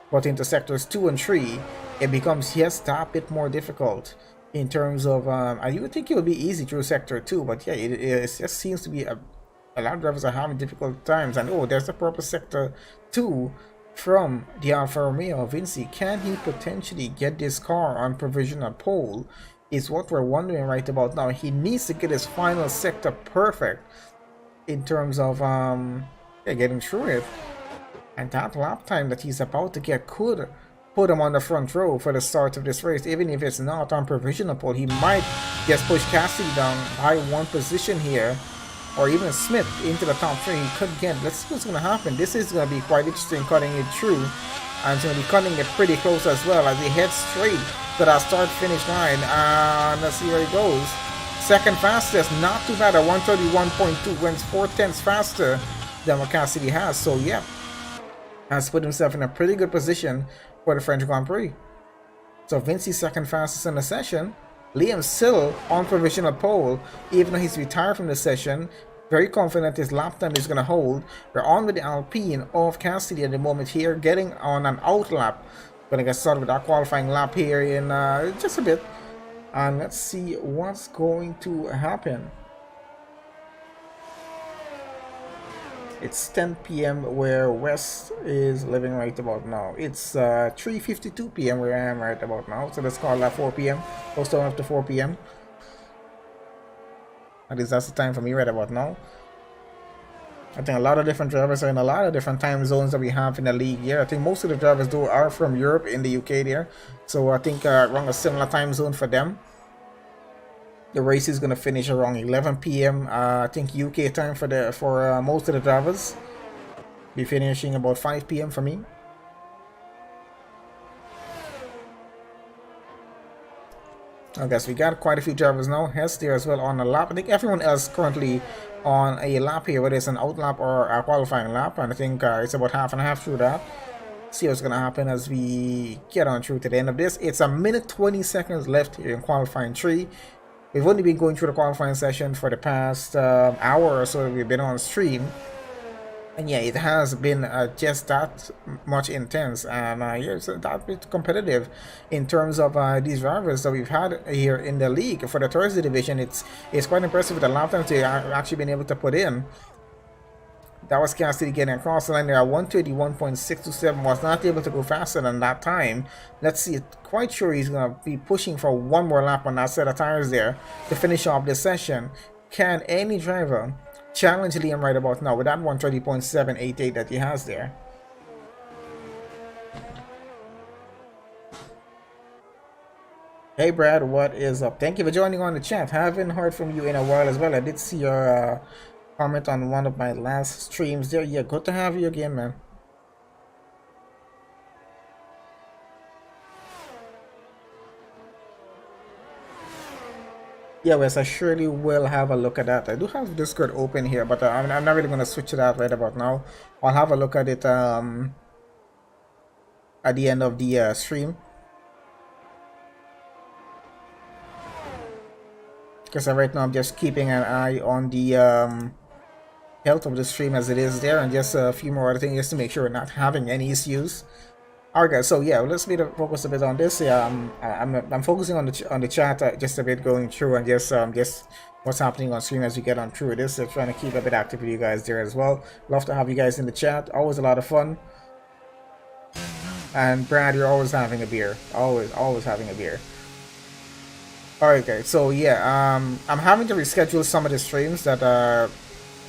but into sectors 2 and 3, it becomes just a bit more difficult in terms of, you would think it would be easy through sector 2, but yeah, it just seems to be a lot of drivers are having difficult times. And oh, there's the purple sector 2 from the Alfa Romeo. Vinci, can he potentially get this car on provisional pole is what we're wondering right about now. He needs to get his final sector perfect in terms of getting through it, and that lap time that he's about to get could put him on the front row for the start of this race. Even if it's not on provisional pole, he might just push Cassidy down by 1 position here, or even Smith into the top 3. He could get, let's see what's going to happen. This is going to be quite interesting, cutting it through, and he's going to be cutting it pretty close as well as he heads straight to that start finish line. And let's see where he goes. Second fastest, not too bad, at 131.2, went 4/10 faster than what Cassidy has. So yeah, has put himself in a pretty good position for the French Grand Prix. So Vinci's second fastest in the session. Liam still on provisional pole, even though he's retired from the session. Very confident his lap time is going to hold. We're on with the Alpine of Cassidy at the moment here, getting on an out lap. Going to get started with our qualifying lap here in just a bit. And let's see what's going to happen. It's 10 p.m. where West is living right about now. It's 3:52 p.m. where I am right about now. So let's call that 4 p.m. Close down after 4 p.m. At least that's the time for me right about now. I think a lot of different drivers are in a lot of different time zones that we have in the league here. I think most of the drivers though are from Europe, in the UK there. So I think around a similar time zone for them. The race is going to finish around 11 p.m. I think UK time for most of the drivers. Be finishing about 5 p.m. for me. I guess we got quite a few drivers now. Hess there as well on the lap. I think everyone else currently on a lap here, whether it's an out lap or a qualifying lap, and I think it's about half and a half through that. See what's gonna happen as we get on through to the end of this. It's a minute 20 seconds left here in qualifying 3. We've only been going through the qualifying session for the past hour or so that we've been on stream. And yeah, it has been just that much intense, and yeah, it's that bit competitive in terms of these drivers that we've had here in the league. For the Thursday division, it's quite impressive with the lap times they've actually been able to put in. That was Cassidy getting across the line there at 121.627, was not able to go faster than that time. Let's see, quite sure he's going to be pushing for one more lap on that set of tires there to finish off this session. Can any driver challenge Liam right about now with that 130.788 that he has there? Hey Brad, what is up? Thank you for joining on the chat. Haven't heard from you in a while as well. I did see your comment on one of my last streams there. Yeah, good to have you again, man. Yeah, Wes, I surely will have a look at that. I do have Discord open here, but I'm not really going to switch it out right about now. I'll have a look at it at the end of the stream. Because right now I'm just keeping an eye on the health of the stream as it is there, and just a few more other things just to make sure we're not having any issues. Alright guys, so yeah, let's focus a bit on this. Yeah, I'm focusing on the chat just a bit, going through and just what's happening on stream as we get on through this. So trying to keep a bit active with you guys there as well. Love to have you guys in the chat. Always a lot of fun. And Brad, you're always having a beer. Always having a beer. Alright guys, so yeah, I'm having to reschedule some of the streams that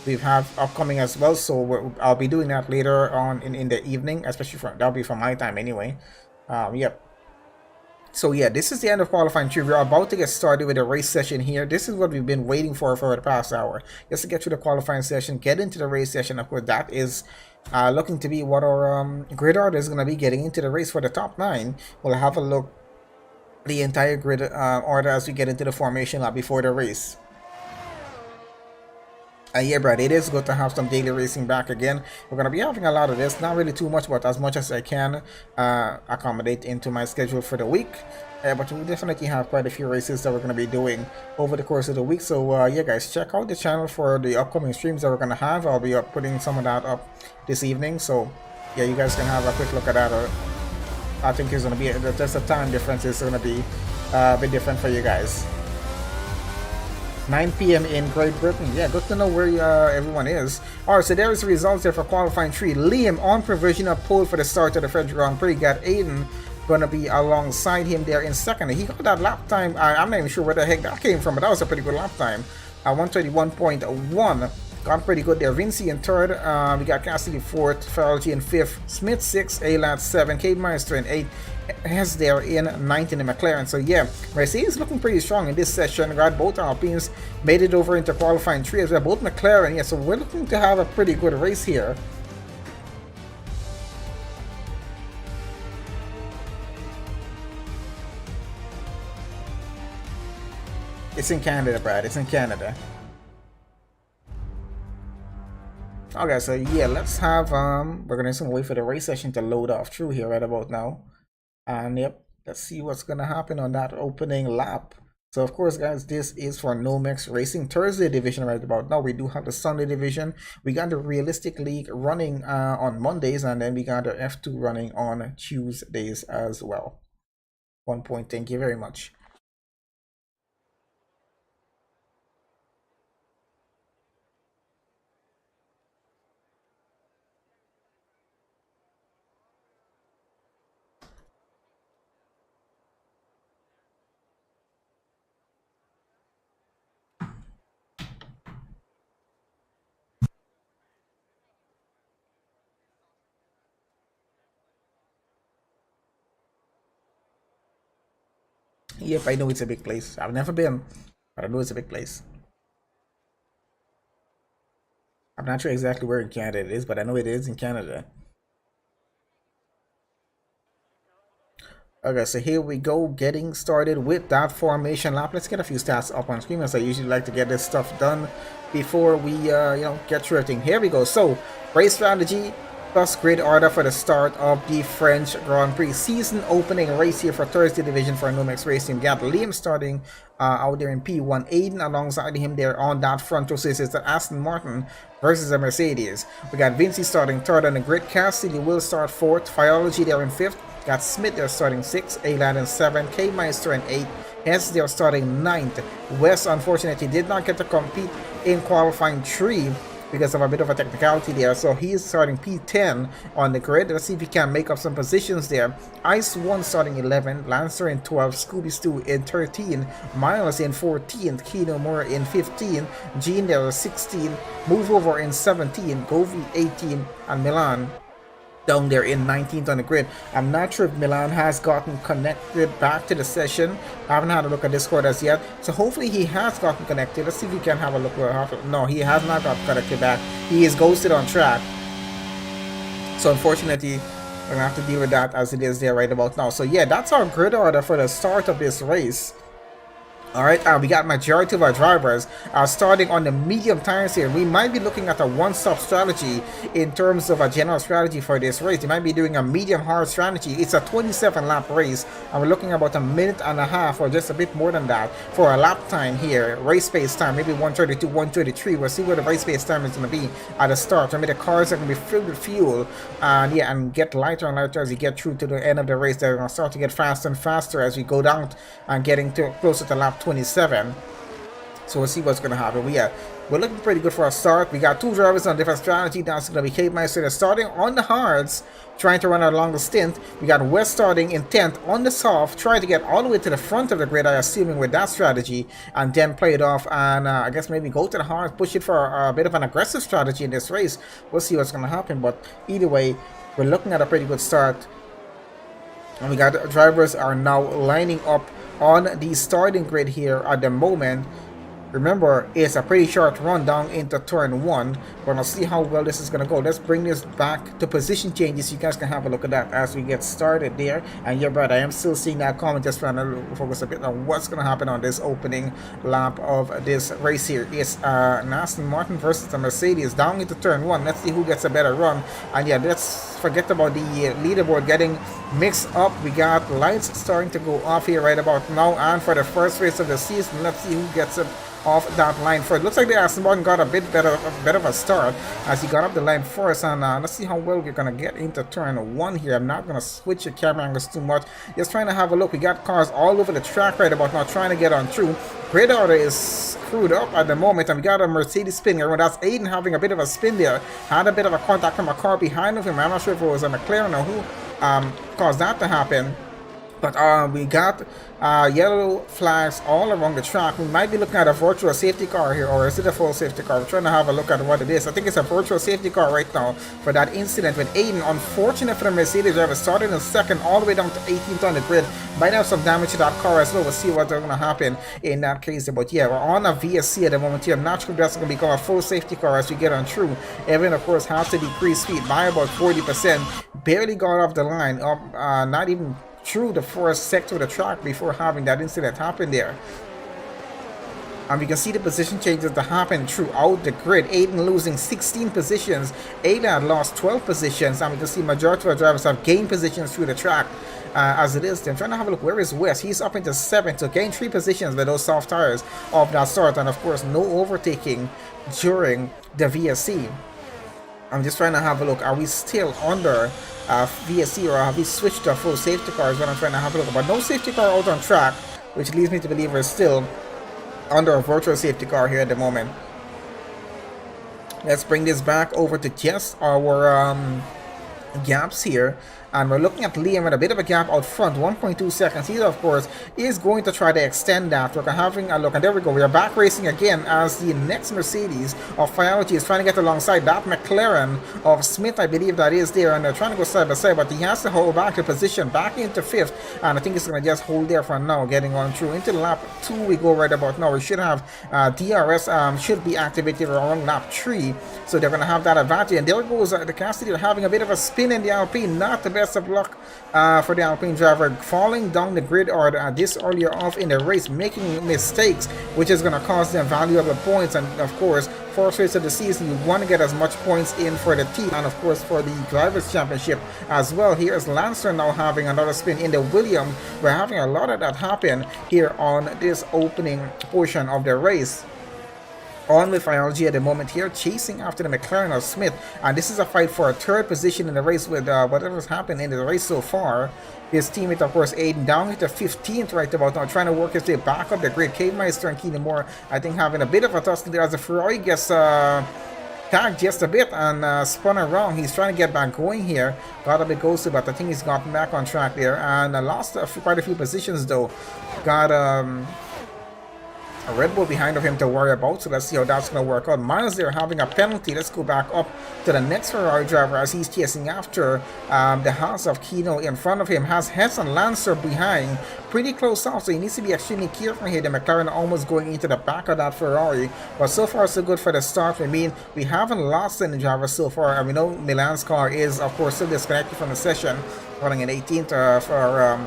we have upcoming as well, so I'll be doing that later on in the evening, especially that'll be from my time anyway. Yep. So yeah, this is the end of qualifying 3. We're about to get started with the race session here. This is what we've been waiting for the past hour, just to get through the qualifying session, get into the race session. Of course, that is looking to be what our grid order is going to be. Getting into the race for the top 9. We'll have a look at the entire grid order as we get into the formation lap before the race. Yeah, Brad, it is good to have some daily racing back again. We're going to be having a lot of this, not really too much, but as much as I can accommodate into my schedule for the week. But we definitely have quite a few races that we're going to be doing over the course of the week. So yeah, guys, check out the channel for the upcoming streams that we're going to have. I'll be putting some of that up this evening. So yeah, you guys can have a quick look at that. I think it's going to be, just the time difference is going to be a bit different for you guys. 9 p.m. in Great Britain. Yeah, good to know where everyone is. Alright, so there is the results there for qualifying 3. Liam on provisional pole for the start of the French Grand Prix. Got Aiden gonna be alongside him there in second. He got that lap time. I'm not even sure where the heck that came from, but that was a pretty good lap time. 121.1. Got pretty good there. Vinci in third. We got Cassidy fourth. Farrelty in fifth. Smith 6th. A-Lad 7. Cade Meister in 8th. Has there in 19th in McLaren. So yeah, Mercedes looking pretty strong in this session. Got both Alpines made it over into qualifying 3 as well. Both McLaren. Yeah, so we're looking to have a pretty good race here. It's in Canada, Brad. It's in Canada. Okay, so yeah, let's have we're gonna just wait for the race session to load off through here right about now. And yep, let's see what's gonna happen on that opening lap. So of course, guys, this is for NOMEX Racing Thursday division right about now. We do have the Sunday division. We got the Realistic League running on Mondays, and then we got the F2 running on Tuesdays as well. 1 point, thank you very much. Yep, I know it's a big place. I've never been, but I know it's a big place. I'm not sure exactly where in Canada it is, but I know it is in Canada. Okay, so here we go, getting started with that formation lap. Let's get a few stats up on screen, as I usually like to get this stuff done before we, get through everything. Here we go. So, race strategy plus grid order for the start of the French Grand Prix season opening race here for Thursday division for NOMEX Race Team. We got Liam starting out there in P1, Aiden alongside him there on that front row. So this is the Aston Martin versus a Mercedes. We got Vinci starting third on the grid. Cassidy will start fourth. Phyology there in fifth. Got Smith there starting 6, A-Lad in 7, K-Meister in 8, Hess there starting 9th. West unfortunately did not get to compete in qualifying 3 because of a bit of a technicality there, so he is starting P10 on the grid. Let's see if he can make up some positions there. Ice 1 starting 11, Lancer in 12, Scooby Stew in 13, Miles in 14th, Kino Moore in 15, Gene there 16, Move Over in 17, Govi 18, and Milan down there in 19th on the grid. I'm not sure if Milan has gotten connected back to the session. I haven't had a look at Discord as yet, so hopefully he has gotten connected. Let's see if we can have a look. No, he has not got connected back. He is ghosted on track, so unfortunately we're gonna have to deal with that as it is there right about now. So yeah, that's our grid order for the start of this race. Alright, we got majority of our drivers starting on the medium tires here. We might be looking at a one-stop strategy in terms of a general strategy for this race. You might be doing a medium hard strategy. It's a 27 lap race, and we're looking about a minute and a half or just a bit more than that for a lap time here. Race pace time, maybe 132, 133. We'll see where the race pace time is going to be at the start. I mean, the cars are going to be filled with fuel, and yeah, and get lighter and lighter as you get through to the end of the race. They're going to start to get faster and faster as we go down and getting to closer to lap 27. So we'll see what's going to happen. We're looking pretty good for a start. We got two drivers on different strategy. That's going to be K-Meister starting on the hards, trying to run a longer stint. We got West starting in 10th on the soft, trying to get all the way to the front of the grid, I assuming, with that strategy, and then play it off and I guess maybe go to the hards, push it for a bit of an aggressive strategy in this race. We'll see what's going to happen, but either way, we're looking at a pretty good start. And we got drivers are now lining up on the starting grid here at the moment. Remember, it's a pretty short run down into turn 1. We're going to see how well this is going to go. Let's bring this back to position changes so you guys can have a look at that as we get started there. And yeah, but I am still seeing that comment, just trying to focus a bit on what's going to happen on this opening lap of this race here. It's Aston Martin versus the Mercedes down into turn 1. Let's see who gets a better run. And yeah, let's forget about the leaderboard getting mixed up. We got lights starting to go off here right about now, and for the first race of the season, let's see who gets it off that line first. Looks like the Aston Martin got a bit of a start as he got up the line first, and let's see how well we're gonna get into turn 1 here. I'm not gonna switch the camera angles too much, just trying to have a look. We got cars all over the track right about now trying to get on through. Grid order is screwed up at the moment, and we got a Mercedes spin here. Well, that's Aiden having a bit of a spin there. Had a bit of a contact from a car behind of him. I'm not sure if it was a McLaren or who caused that to happen. But we got yellow flags all around the track. We might be looking at a virtual safety car here, or is it a full safety car? We're trying to have a look at what it is. I think it's a virtual safety car right now for that incident with Aiden. Unfortunate for the Mercedes driver, started in second all the way down to 18th on the grid. Might have some damage to that car as well. We'll see what's going to happen in that case. But yeah, we're on a VSC at the moment here. I'm not sure if that's going to become a full safety car as we get on through. Everyone, of course, has to decrease speed by about 40%. Barely got off the line, not even through the first sector of the track before having that incident happen there. And we can see the position changes that happen throughout the grid. Aiden losing 16 positions. Aiden lost 12 positions. And we can see majority of our drivers have gained positions through the track as it is. I'm trying to have a look. Where is West? He's up into 7th. So gained 3 positions with those soft tires of that start. And of course, no overtaking during the VSC. I'm just trying to have a look. Are we still under VSC, or have we switched to full safety cars? When I'm trying to have a look, but no safety car out on track, which leads me to believe we're still under a virtual safety car here at the moment. Let's bring this back over to just our gaps here. And we're looking at Liam with a bit of a gap out front, 1.2 seconds. He, of course, is going to try to extend that. We're having a look, and there we go. We are back racing again as the next Mercedes of Phyology is trying to get alongside that McLaren of Smith, I believe that is there, and they're trying to go side by side, but he has to hold back the position back into 5th, and I think he's going to just hold there for now, getting on through. Into lap 2 we go right about now. We should have DRS should be activated around lap 3, so they're going to have that advantage. And there goes the Cassidy having a bit of a spin in the Alpine, not the best best of luck for the Alpine driver falling down the grid or this earlier off in the race, making mistakes, which is going to cost them valuable points. And of course, first race of the season, you want to get as much points in for the team and of course for the Drivers' Championship as well. Here's Lancer now having another spin in the Williams. We're having a lot of that happen here on this opening portion of the race. On with ILG at the moment here, chasing after the McLaren of Smith, and this is a fight for a third position in the race with whatever's happened in the race so far. His teammate, of course, Aiden down to 15th right about now, trying to work his way back up the grid. Cave Meister and Keenan Moore, I think, having a bit of a tussle there as the Ferrari gets tagged just a bit and spun around. He's trying to get back going here. Got a bit ghosted, but I think he's gotten back on track there and lost quite a few positions though. Got a Red Bull behind of him to worry about, so let's see how that's going to work out. Miles there having a penalty. Let's go back up to the next Ferrari driver as he's chasing after the Haas of Kino in front of him. Has Hess and Lancer behind, pretty close off, so he needs to be extremely careful here. The McLaren almost going into the back of that Ferrari, but so far so good for the start. I mean, we haven't lost any drivers so far, and we know Milan's car is of course still disconnected from the session, running in 18th for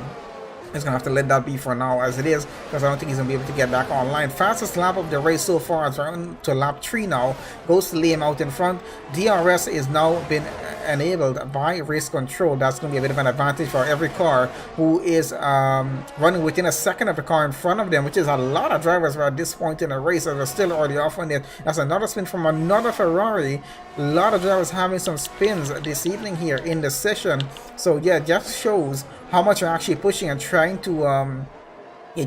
he's going to have to let that be for now as it is, because I don't think he's going to be able to get back online. Fastest lap of the race so far is around to lap 3 now. Goes to Liam out in front. DRS is now been enabled by race control. That's going to be a bit of an advantage for every car who is running within a second of the car in front of them, which is a lot of drivers at this point in the race that are still early off on it. That's another spin from another Ferrari. A lot of drivers having some spins this evening here in the session. So yeah, just shows how much you're actually pushing and trying to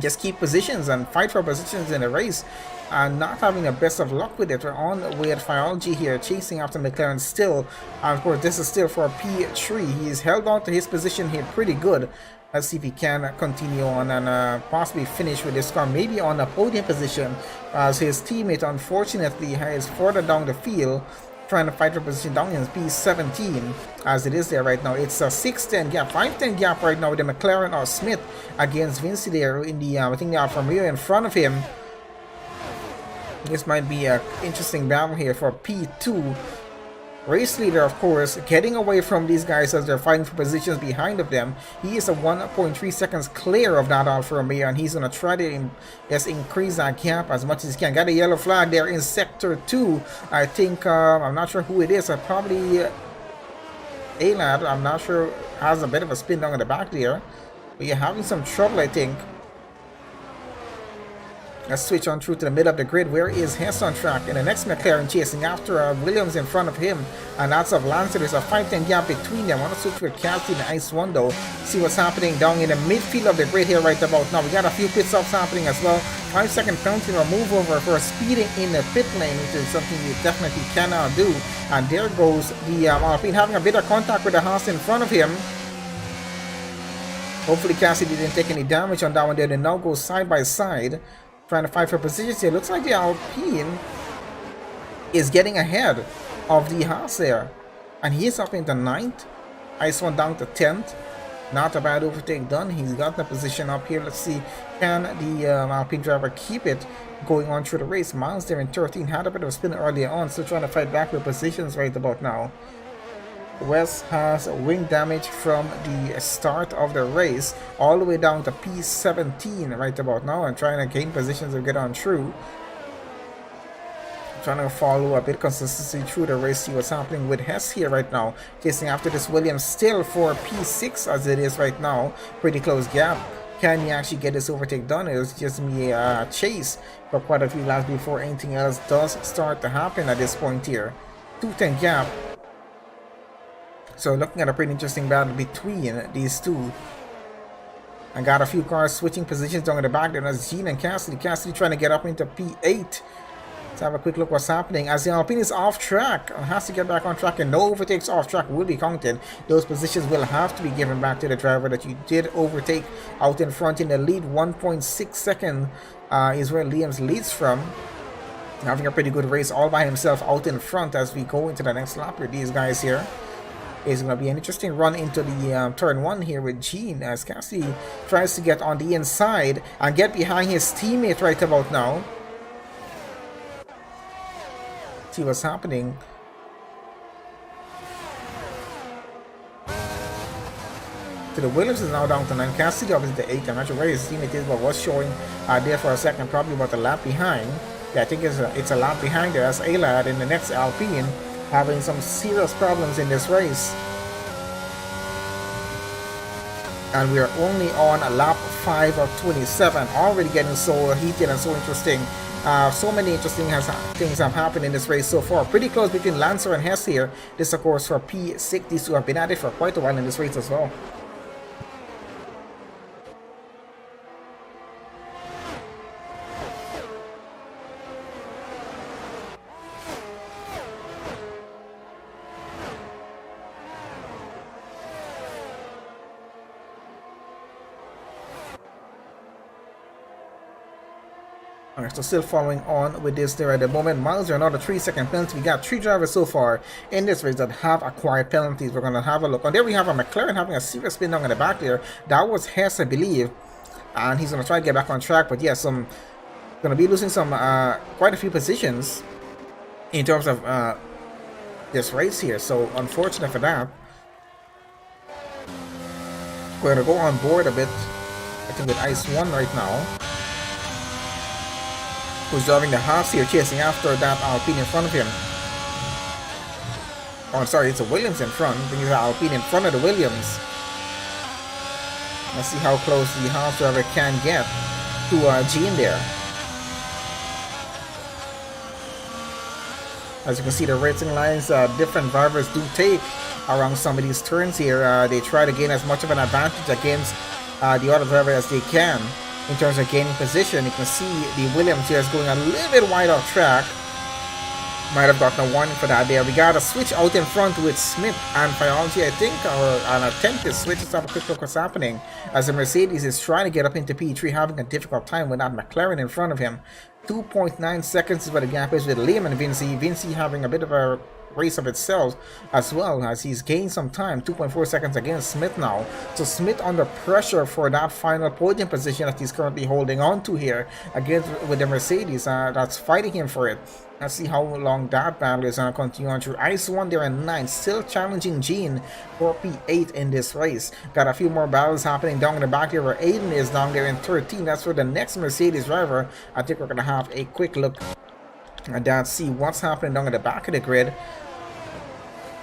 just keep positions and fight for positions in the race, and not having the best of luck with it. We're on with Fialgi here, chasing after McLaren still. And of course, this is still for P3. He's held on to his position here pretty good. Let's see if he can continue on and possibly finish with this car, maybe on a podium position, as his teammate unfortunately is further down the field, trying to fight for position down in P17 as it is there right now. It's a 6-10 gap, 5-10 gap right now with the McLaren or Smith against Vinci there in the I think the Alfa Romeo in front of him. This might be an interesting battle here for P2. Race leader, of course, getting away from these guys as they're fighting for positions behind of them. He is a 1.3 seconds clear of that Alfa Romeo, and he's going to try to just increase that gap as much as he can. Got a yellow flag there in sector 2. I think, I'm not sure who it is. Probably A-Lad, I'm not sure, has a bit of a spin down in the back there. But you're having some trouble, I think. Let's switch on through to the middle of the grid. Where is Hess on track? And the next McLaren chasing after Williams in front of him. And that's of Lancer. There's a 5-10 gap between them. I want to switch with Cassie in the Ice 1 though. See what's happening down in the midfield of the grid here right about now. We got a few pit stops happening as well. 5-second penalty or move over for speeding in the pit lane, which is something you definitely cannot do. And there goes the Alpine having a bit of contact with the Haas in front of him. Hopefully Cassidy didn't take any damage on that one there. They now go side by side, trying to fight for positions here. Looks like the Alpine is getting ahead of the Haas there. And he's up into 9th. Ice one down to 10th. Not a bad overtake done. He's got the position up here. Let's see, can the Alpine driver keep it going on through the race? Miles there in 13. Had a bit of a spin earlier on. Still trying to fight back with positions right about now. West has wing damage from the start of the race all the way down to P17 right about now, and trying to gain positions to get on through. Trying to follow a bit consistency through the race, see what's happening with Hess here right now. Chasing after this Williams still for P6 as it is right now. Pretty close gap. Can he actually get this overtake done? It was just me a chase for quite a few laps before anything else does start to happen at this point here. 2-10 gap. So looking at a pretty interesting battle between these two. I got a few cars switching positions down in the back there. That's Gene and Cassidy. Cassidy trying to get up into P8. Let's have a quick look what's happening. As the Alpine is off track, has to get back on track, and no overtakes off track will be counted. Those positions will have to be given back to the driver that you did overtake out in front in the lead. 1.6 second is where Liam's leads from. Having a pretty good race all by himself out in front as we go into the next lap with these guys here. It's going to be an interesting run into the turn 1 here with Gene as Cassidy tries to get on the inside and get behind his teammate right about now. See what's happening. to the Williams is now down to 9. Cassidy obviously the 8. I'm not sure where his teammate is, but was showing there for a second, probably about a lap behind. Yeah, I think it's a lap behind there. That's A-Lad in the next Alpine, having some serious problems in this race. And we are only on lap 5 of 27, already getting so heated and so interesting. So many interesting things have happened in this race so far. Pretty close between Lancer and Hess here. This, of course, for P6. These two have been at it for quite a while in this race as well. Alright, so still following on with this there at the moment. Miles are another 3-second penalty. We got 3 drivers so far in this race that have acquired penalties. We're going to have a look. And there we have a McLaren having a serious spin down in the back there. That was Hess, I believe. And he's going to try to get back on track. But yes, going to be losing some quite a few positions in terms of this race here. So unfortunate for that. We're going to go on board a bit, I think, with Ice 1 right now, who's driving the Haas here, chasing after that Alpine in front of him. Oh, sorry, it's a Williams in front. Then you have Alpine in front of the Williams. Let's see how close the Haas driver can get to Gene there. As you can see, the racing lines, different drivers do take around some of these turns here. They try to gain as much of an advantage against the other driver as they can. In terms of gaining position, you can see the Williams here is going a little bit wide off track. Might have gotten a warning for that there. We got a switch out in front with Smith and Biology, I think, or an attempted switch. Let's have a quick look what's happening. As the Mercedes is trying to get up into P3, having a difficult time with that McLaren in front of him. 2.9 seconds is what the gap is with Liam and Vinci. Vinci having a bit of a race of itself as well, as he's gained some time. 2.4 seconds against Smith now. So Smith under pressure for that final podium position that he's currently holding on to here against with the Mercedes that's fighting him for it. Let's see how long that battle is going to continue on through. Ice 1 there in 9, still challenging Gene for P8 in this race. Got a few more battles happening down in the back there where Aiden is down there in 13. That's for the next Mercedes driver. I think we're going to have a quick look at that, see what's happening down at the back of the grid.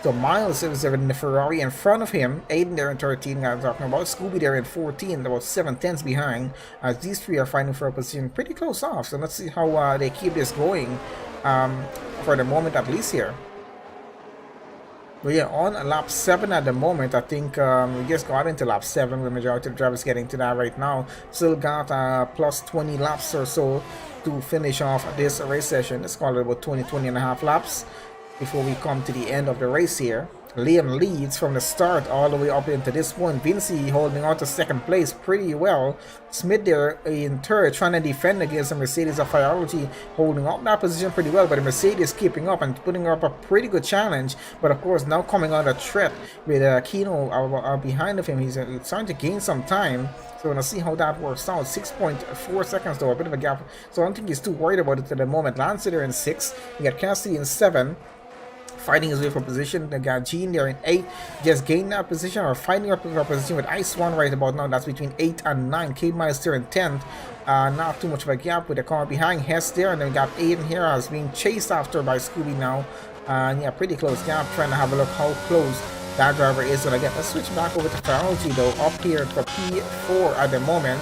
So Miles is there in the Ferrari in front of him. Aiden there in 13. I'm talking about Scooby there in 14. About 7 tenths behind. As these three are fighting for a position pretty close off. So let's see how they keep this going for the moment at least here. But yeah, on lap 7 at the moment. I think we just got into lap 7 with the majority of the drivers getting to that right now. Still got plus 20 laps or so to finish off this race session. Let's call it about 20 and a half laps before we come to the end of the race here. Liam leads from the start all the way up into this point. Vinci holding on to second place pretty well. Smith there in third, trying to defend against the Mercedes of Priority, holding up that position pretty well, but the Mercedes keeping up and putting up a pretty good challenge. But of course, now coming on a threat with Kino behind of him. He's starting to gain some time. So we're going to see how that works out. 6.4 seconds though, a bit of a gap. So I don't think he's too worried about it at the moment. Lancer there in 6. We got Cassidy in 7. Fighting his way for position. They got Gene there in 8. Just gained that position or fighting up for position with Ice 1 right about now. That's between 8 and 9. K-Miles there in 10th. Not too much of a gap with the car behind Hess there. And then we got Aiden here as being chased after by Scooby now. Yeah, pretty close gap. Trying to have a look how close that driver is. So again, let's switch back over to Ferrari though. Up here for P4 at the moment.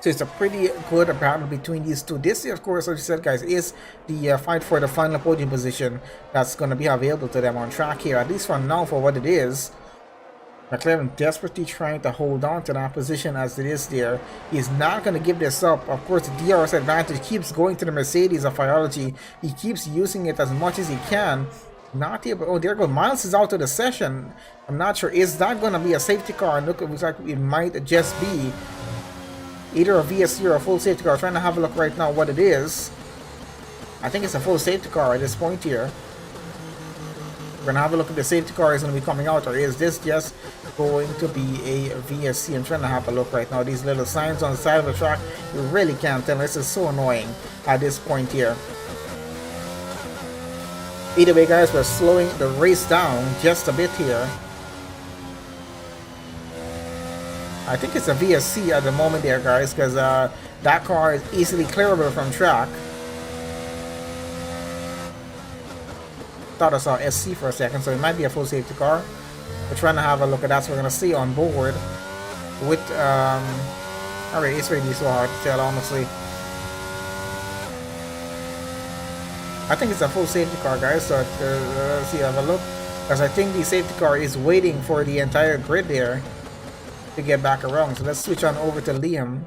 So it's a pretty good battle between these two. This, of course, as you said, guys, is the fight for the final podium position that's going to be available to them on track here, at least for now, for what it is. McLaren desperately trying to hold on to that position as it is there. He's not going to give this up. Of course, the DRS advantage keeps going to the Mercedes of Biology. He keeps using it as much as he can. Not able. Oh, there goes Miles is out of the session. I'm not sure. Is that going to be a safety car? Look, it looks like it might just be either a VSC or a full safety car. I'm trying to have a look right now what it is. I think it's a full safety car at this point here. We're going to have a look at the safety car is going to be coming out, or is this just going to be a VSC? I'm trying to have a look right now. These little signs on the side of the track, you really can't tell. This is so annoying at this point here. Either way, guys, we're slowing the race down just a bit here. I think it's a VSC at the moment there, guys, because that car is easily clearable from track. Thought I saw SC for a second, so it might be a full safety car. We're trying to have a look at that, so we're going to see on board with alright, it's really so hard to tell, honestly. I think it's a full safety car, guys, so let's see, have a look, because I think the safety car is waiting for the entire grid there to get back around. So let's switch on over to Liam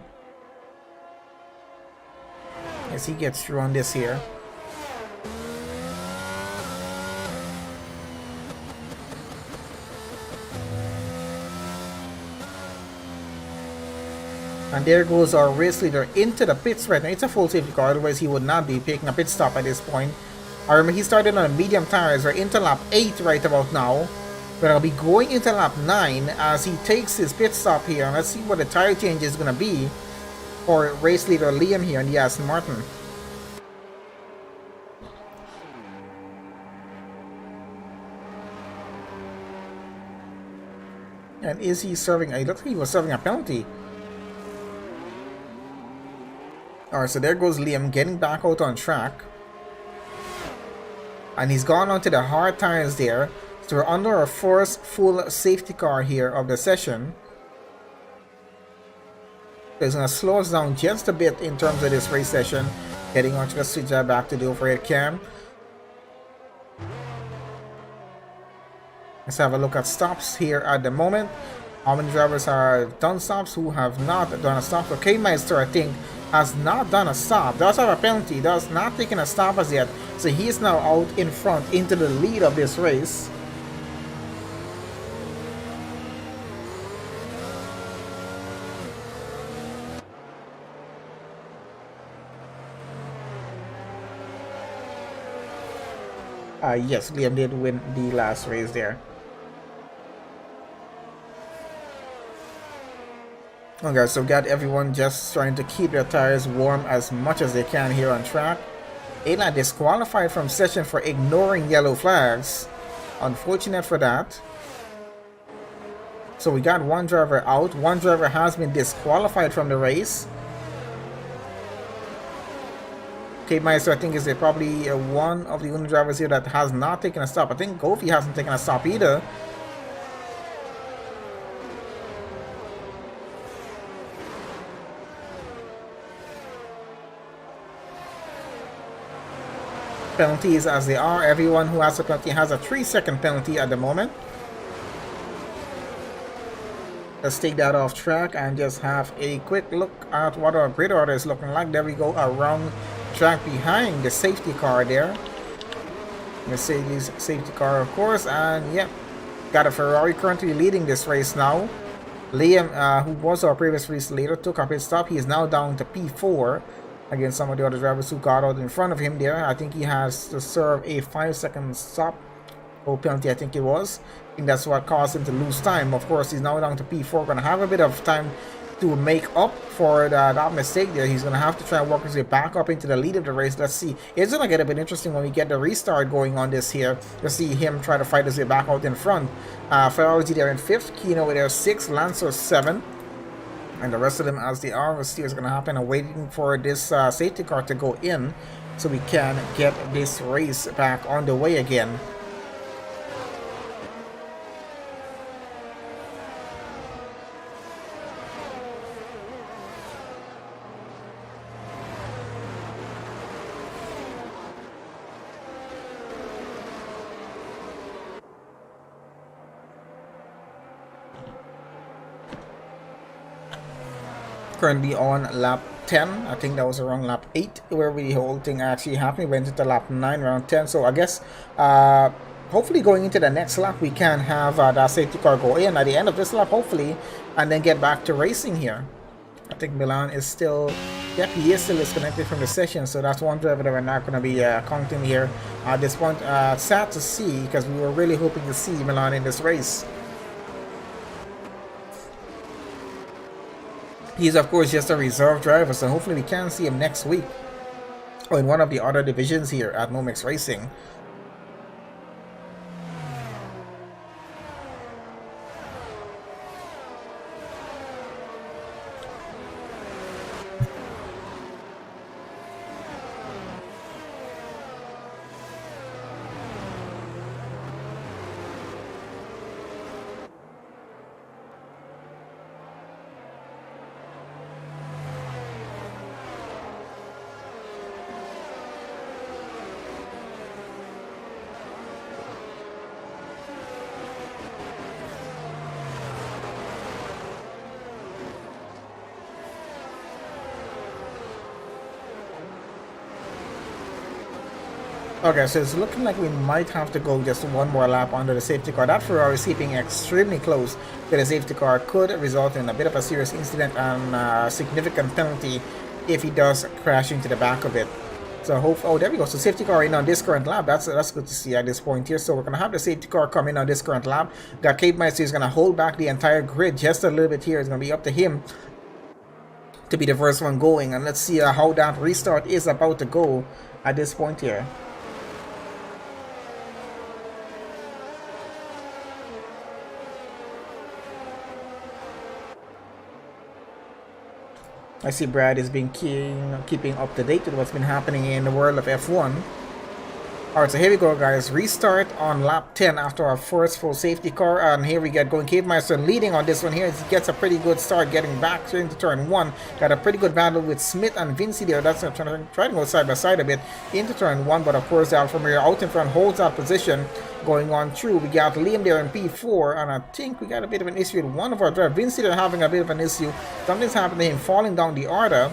as he gets through on this here. And there goes our race leader into the pits right now. It's a full safety car, otherwise he would not be taking a pit stop at this point. I remember he started on medium tires. We're into lap 8 right about now. But I'll be going into lap 9 as he takes his pit stop here. And let's see what the tire change is going to be for race leader Liam here in the Aston Martin. And is he serving? I looked like he was serving a penalty. Alright, so there goes Liam getting back out on track. And he's gone onto the hard tires there. So we're under our first full safety car here of the session. So it's going to slow us down just a bit in terms of this race session. Heading onto the switch back to the overhead cam. Let's have a look at stops here at the moment. How many drivers have done stops, who have not done a stop? So K-Meister, I think, has not done a stop. Does have a penalty, does not taken a stop as yet. So he is now out in front into the lead of this race. Yes, Liam did win the last race there. Okay, so got everyone just trying to keep their tires warm as much as they can here on track. A-Line disqualified from session for ignoring yellow flags. Unfortunate for that. So we got one driver out. One driver has been disqualified from the race. K-Meister, I think, is probably one of the only drivers here that has not taken a stop. I think Goofy hasn't taken a stop either. Penalties as they are. Everyone who has a penalty has a 3-second penalty at the moment. Let's take that off track and just have a quick look at what our grid order is looking like. There we go, around track behind the safety car there. Mercedes safety car, of course. And yep, got a Ferrari currently leading this race now. Liam, who was our previous race leader, took a pit stop. He is now down to P4 against some of the other drivers who got out in front of him there. I think he has to serve a 5-second stop or penalty, I think it was. I think that's what caused him to lose time. Of course, he's now down to P4. Going to have a bit of time to make up for that mistake there. He's going to have to try and work his way back up into the lead of the race. Let's see. It's going to get a bit interesting when we get the restart going on this here. Let's see him try to fight his way back out in front. Ferrari there in 5th. Kino there 6th. Lancer 7th. And the rest of them as they are. We'll see what's going to happen. I'm waiting for this safety car to go in so we can get this race back on the way again. Currently on lap 10. I think that was around lap 8 where the whole thing actually happened. We went into lap 9 around 10. So I guess hopefully going into the next lap we can have that safety car go in at the end of this lap hopefully, and then get back to racing here. I think Milan is still, yep, he is still disconnected from the session, so that's one driver that we're not going to be counting here at this point. Sad to see, because we were really hoping to see Milan in this race. He's of course just a reserve driver, so hopefully we can see him next week or in one of the other divisions here at NOMEX Racing. Okay, so it's looking like we might have to go just one more lap under the safety car. That Ferrari is keeping extremely close to the safety car, could result in a bit of a serious incident and a significant penalty if he does crash into the back of it. So oh, there we go. So safety car in on this current lap. That's good to see at this point here. So we're gonna have the safety car come in on this current lap. Got Cape Meister is gonna hold back the entire grid just a little bit here. It's gonna be up to him to be the first one going, and let's see how that restart is about to go at this point here. I see Brad is being keeping up to date with what's been happening in the world of F1. Alright, so here we go, guys. Restart on lap 10 after our first full safety car. And here we get going. Cave Meister leading on this one here. He gets a pretty good start getting back into turn 1. Got a pretty good battle with Smith and Vinci there. That's trying to go side by side a bit into turn 1. But of course, the Alfa Romeo out in front holds that position going on through. We got Liam there in P4. And I think we got a bit of an issue with one of our drivers. Vinci there having a bit of an issue. Something's happened to him falling down the order.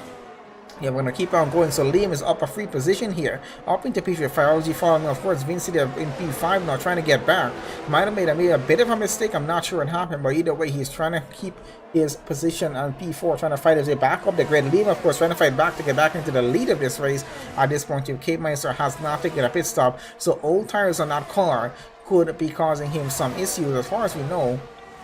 Yeah, we're going to keep on going. So Liam is up a free position here. Up into P3. Phyology following, of course, Vinci there in P5 now trying to get back. Might have made a bit of a mistake. I'm not sure what happened. But either way, he's trying to keep his position on P4. Trying to fight his way back up the grid. Liam, of course, trying to fight back to get back into the lead of this race. At this point, Cape Meister has not taken a pit stop. So old tires on that car could be causing him some issues as far as we know.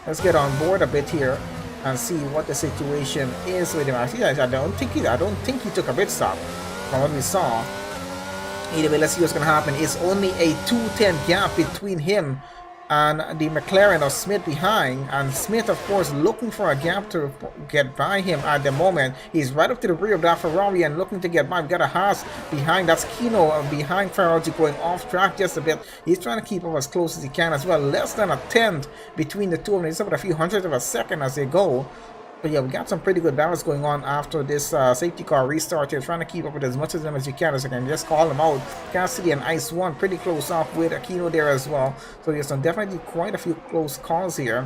Let's get on board a bit here and see what the situation is with him. I don't think he took a pit stop from what we saw. Either way, let's see what's going to happen. It's only a 2:10 gap between him and the McLaren of Smith behind, and Smith, of course, looking for a gap to get by him at the moment. He's right up to the rear of that Ferrari and looking to get by. We've got a Haas behind. That's Kino behind Ferrari going off track just a bit. He's trying to keep up as close as he can as well. Less than a tenth between the two of them. It's about a few hundredths of a second as they go. But yeah, we got some pretty good balance going on after this safety car restart here. Trying to keep up with as much of them as you can, as I can just call them out. Cassidy and Ice 1 pretty close off with Aquino there as well. So there's definitely quite a few close calls here.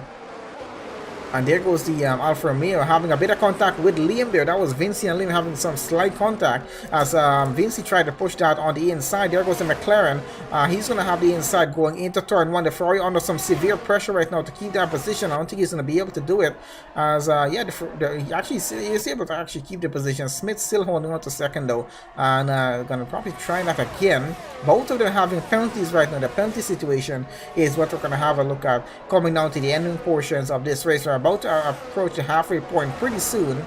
And there goes the Alfa Romeo having a bit of contact with Liam there. That was Vinci and Liam having some slight contact as Vinci tried to push that on the inside. There goes the McLaren. He's going to have the inside going into turn 1. The Ferrari under some severe pressure right now to keep that position. I don't think he's going to be able to do it. As yeah, he actually is able to actually keep the position. Smith still holding on to second though. And going to probably try that again. Both of them having penalties right now. The penalty situation is what we're going to have a look at coming down to the ending portions of this race. We're about to approach the halfway point pretty soon,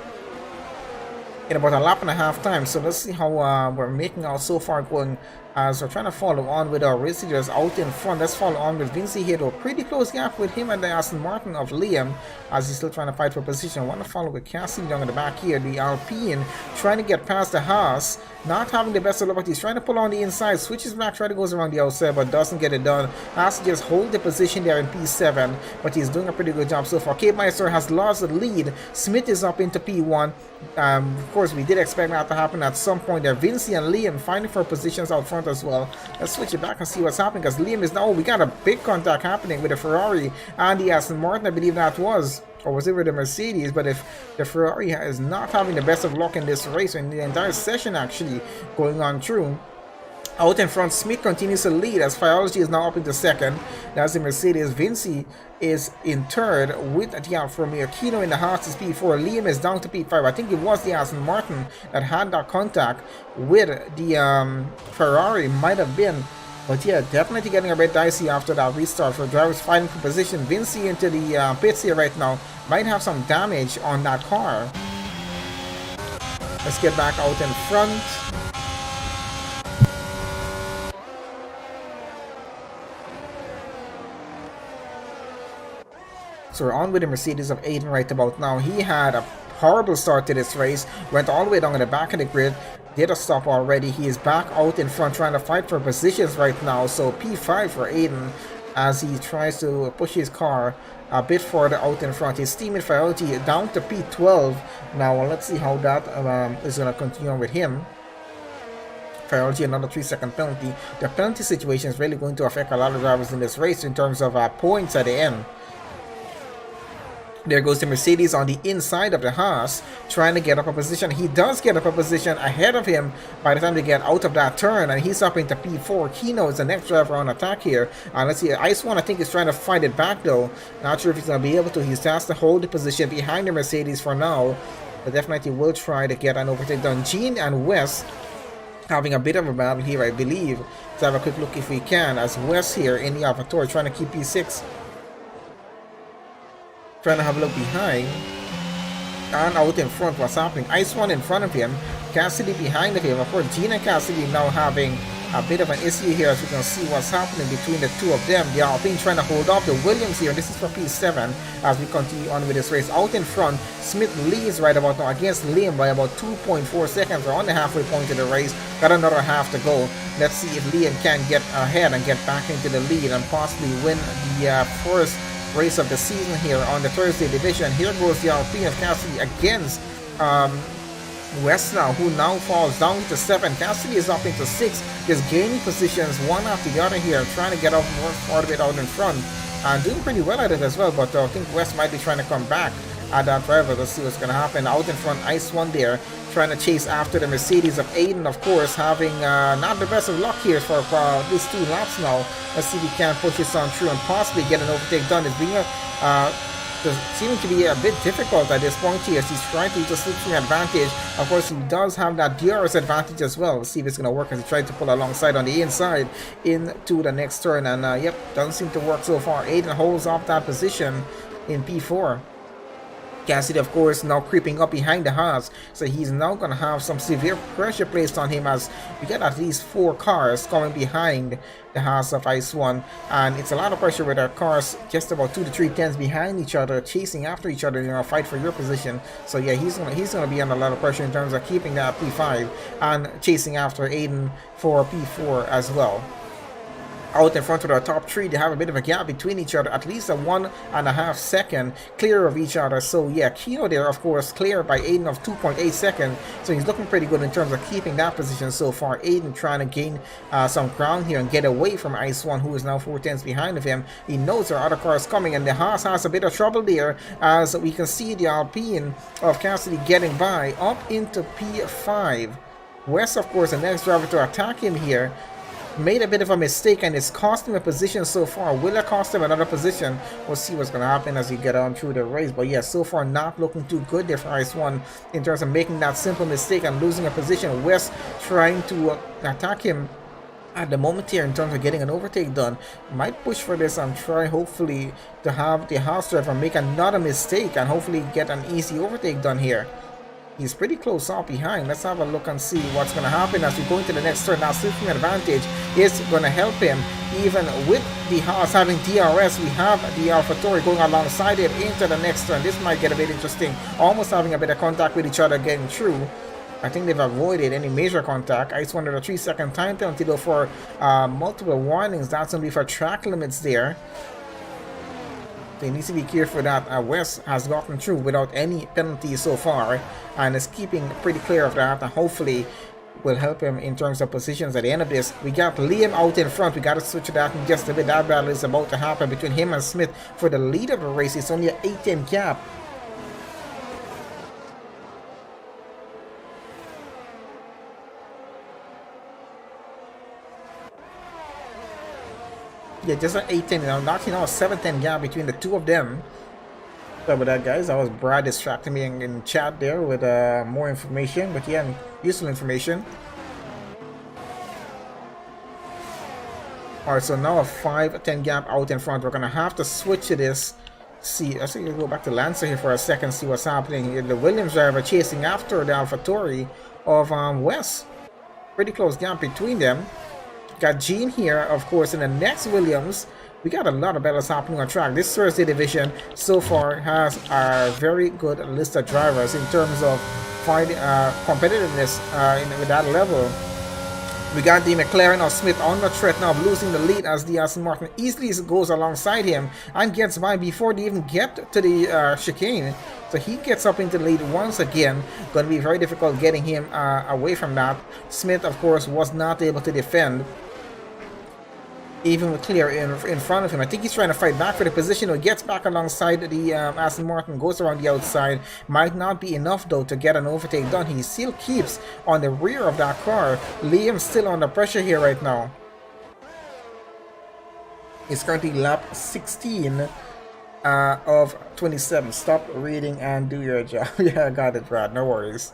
in about a lap and a half time. So let's see how we're making out so far, going as we're trying to follow on with our race leaders out in front. Let's follow on with Vinci here though. Pretty close gap with him and the Aston Martin of Liam as he's still trying to fight for position. I want to follow with Cassidy down in the back here. The Alpine trying to get past the Haas, not having the best of luck, but he's trying to pull on the inside, switches back, try to goes around the outside, but doesn't get it done. Has to just hold the position there in P7, but he's doing a pretty good job so far. Cape Meister has lost the lead. Smith is up into P1. Of course, we did expect that to happen at some point there. Vinci and Liam fighting for positions out front as well. Let's switch it back and see what's happening, because Liam is now, we got a big contact happening with the Ferrari and the Aston Martin, I believe that was. Or was it with the Mercedes? But if the Ferrari is not having the best of luck in this race, and the entire session actually going on through. Out in front, Smith continues to lead as Phyology is now up into second. That's the Mercedes. Vinci is in third with the Alfa Romeo. Kino in the Haas is P4. Liam is down to P5. I think it was the Aston Martin that had that contact with the Ferrari. Might have been. But yeah, definitely getting a bit dicey after that restart for drivers fighting for position. Vinci into the pits here right now. Might have some damage on that car. Let's get back out in front. So we're on with the Mercedes of Aiden right about now. He had a horrible start to this race. Went all the way down in the back of the grid. Did a stop already. He is back out in front trying to fight for positions right now. So P5 for Aiden as he tries to push his car a bit further out in front. His teammate Phyology down to P12. Now let's see how that is going to continue on with him. Phyology another 3-second penalty. The penalty situation is really going to affect a lot of drivers in this race in terms of points at the end. There goes the Mercedes on the inside of the Haas, trying to get up a position. He does get up a position ahead of him by the time they get out of that turn, and he's up into P4. Kino is the next driver on attack here. Let's see, Ice One I think is trying to fight it back though. Not sure if he's going to be able to. He has to hold the position behind the Mercedes for now, but definitely will try to get an overtake done. Gene and Wes having a bit of a battle here, I believe. Let's have a quick look if we can, as Wes here in the AlphaTauri trying to keep P6. Trying to have a look behind and out in front. What's happening? Ice One in front of him, Cassidy behind of him. Of course, Gene and Cassidy now having a bit of an issue here, as we can see what's happening between the two of them. The Alpine trying to hold off the Williams here. This is for P7 as we continue on with this race. Out in front, Smith leads right about now against Liam by about 2.4 seconds. We're on the halfway point of the race. Got another half to go. Let's see if Liam can get ahead and get back into the lead and possibly win the first race of the season here on the Thursday division. Here goes the Alpine of Cassidy against West now, who now falls down to 7. Cassidy is up into 6, just gaining positions one after the other here, trying to get out more part of it out in front and doing pretty well at it as well. But I think West might be trying to come back at that driver. Let's see what's going to happen. Out in front, Ice One there trying to chase after the Mercedes of Aiden, of course, having not the best of luck here for these 2 laps now. Let's see if he can push this on through and possibly get an overtake done. It's being seeming to be a bit difficult at this point here as he's trying to use a slipstream advantage. Of course, he does have that DRS advantage as well. We'll see if it's going to work as he tries to pull alongside on the inside into the next turn. And yep, doesn't seem to work so far. Aiden holds up that position in P4. Cassidy, of course, now creeping up behind the Haas, so he's now going to have some severe pressure placed on him as we get at least 4 cars coming behind the Haas of Ice One, and it's a lot of pressure with our cars just about 2 to 3 tenths behind each other, chasing after each other, you know, fight for your position. So yeah, he's gonna be under a lot of pressure in terms of keeping that P5 and chasing after Aiden for P4 as well. Out in front of our top 3, they have a bit of a gap between each other, at least a 1.5 second clear of each other. So yeah, Kino there, of course, clear by Aiden of 2.8 seconds. So he's looking pretty good in terms of keeping that position so far. Aiden trying to gain some ground here and get away from Ice One, who is now 4 tenths behind of him. He knows there are other cars coming, and the Haas has a bit of trouble there, as we can see the Alpine of Cassidy getting by up into P5. West, of course, the next driver to attack him here, made a bit of a mistake, and it's cost him a position so far. Will it cost him another position? We'll see what's going to happen as we get on through the race. But yeah, so far not looking too good there for Ice One in terms of making that simple mistake and losing a position. West trying to attack him at the moment here in terms of getting an overtake done. Might push for this and try hopefully to have the Haas driver make another mistake and hopefully get an easy overtake done here. He's pretty close out behind. Let's have a look and see what's going to happen as we go into the next turn. Now, slipstream advantage is going to help him. Even with the Haas having DRS, we have the AlphaTauri going alongside him into the next turn. This might get a bit interesting. Almost having a bit of contact with each other getting through. I think they've avoided any major contact. I just wanted a 3-second time penalty though for multiple warnings. That's going to be for track limits there. They need to be careful that West has gotten through without any penalties so far and is keeping pretty clear of that, and hopefully will help him in terms of positions at the end of this. We got Liam out in front. We got to switch to that in just a bit. That battle is about to happen between him and Smith for the lead of the race. It's only an 8-10 gap. Yeah, just an 8-10 now, not a 7-10 gap between the two of them. Sorry about that, guys. That was Brad distracting me in chat there with more information, but yeah, useful information. Alright, so now a 5-10 gap out in front. We're gonna have to switch to this. See, let's go back to Lancer here for a second, see what's happening here. The Williams driver chasing after the AlphaTauri of West. Pretty close gap between them. Got Gene here, of course, in the next Williams. We got a lot of battles happening on track. This Thursday division so far has a very good list of drivers in terms of fighting competitiveness with that level. We got the McLaren of Smith on the threat now of losing the lead as the Aston Martin easily goes alongside him and gets by before they even get to the chicane. So he gets up into the lead once again. Going to be very difficult getting him away from that. Smith, of course, was not able to defend. even with Clear in front of him. I think he's trying to fight back for the position. He gets back alongside the Aston Martin, goes around the outside. Might not be enough though to get an overtake done. He still keeps on the rear of that car. Liam's still under pressure here right now. It's currently lap 16 of 27. Stop reading and do your job. Yeah, I got it, Brad. No worries.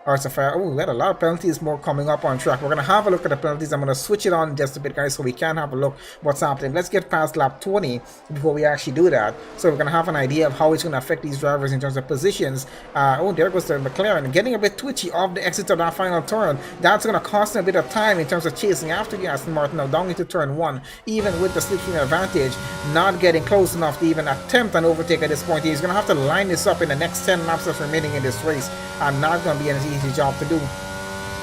Hearts of Fire. Oh, we had a lot of penalties more coming up on track. We're going to have a look at the penalties. I'm going to switch it on just a bit, guys, so we can have a look what's happening. Let's get past lap 20 before we actually do that. So we're going to have an idea of how it's going to affect these drivers in terms of positions. Oh, there goes the McLaren. Getting a bit twitchy off the exit of that final turn. That's going to cost him a bit of time in terms of chasing after the Aston Martin. Now down into turn 1. Even with the slipstream advantage, not getting close enough to even attempt an overtake at this point. He's going to have to line this up in the next 10 laps that's remaining in this race. And not going to be an easy job to do.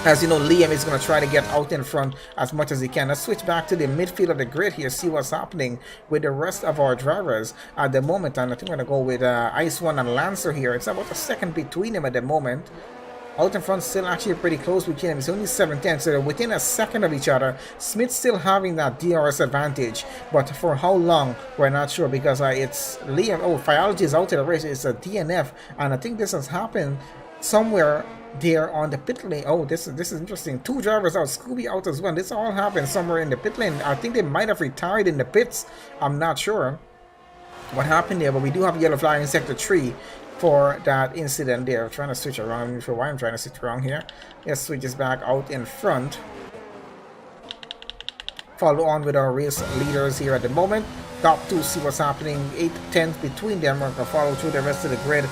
As you know, Liam is going to try to get out in front as much as he can. Let's switch back to the midfield of the grid here, see what's happening with the rest of our drivers at the moment. And I think I'm going to go with Ice One and Lancer here. It's about a second between them at the moment. Out in front, still actually pretty close between them. It's only 7-10, so they're within a second of each other. Smith still having that DRS advantage, but for how long, we're not sure, because it's Liam. Oh, Phyology is out of the race. It's a DNF, and I think this has happened somewhere there on the pit lane. Oh, this is interesting. 2 drivers out, Scooby out as well. This all happened somewhere in the pit lane. I think they might have retired in the pits. I'm not sure what happened there, but we do have a yellow flag in sector 3 for that incident there. I'm trying to switch around. I'm not sure why I'm trying to switch around here. Let's switch this back out in front. Follow on with our race leaders here at the moment. Top 2, see what's happening. 8 10th between them. We're going to follow through the rest of the grid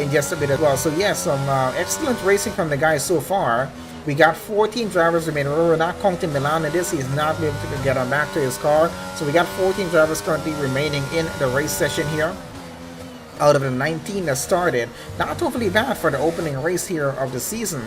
in just a bit as well. So yes, some excellent racing from the guys so far. We got 14 drivers remaining. We're not counting Milan in this. He's not able to get on back to his car. So we got 14 drivers currently remaining in the race session here out of the 19 that started. Not totally bad for the opening race here of the season.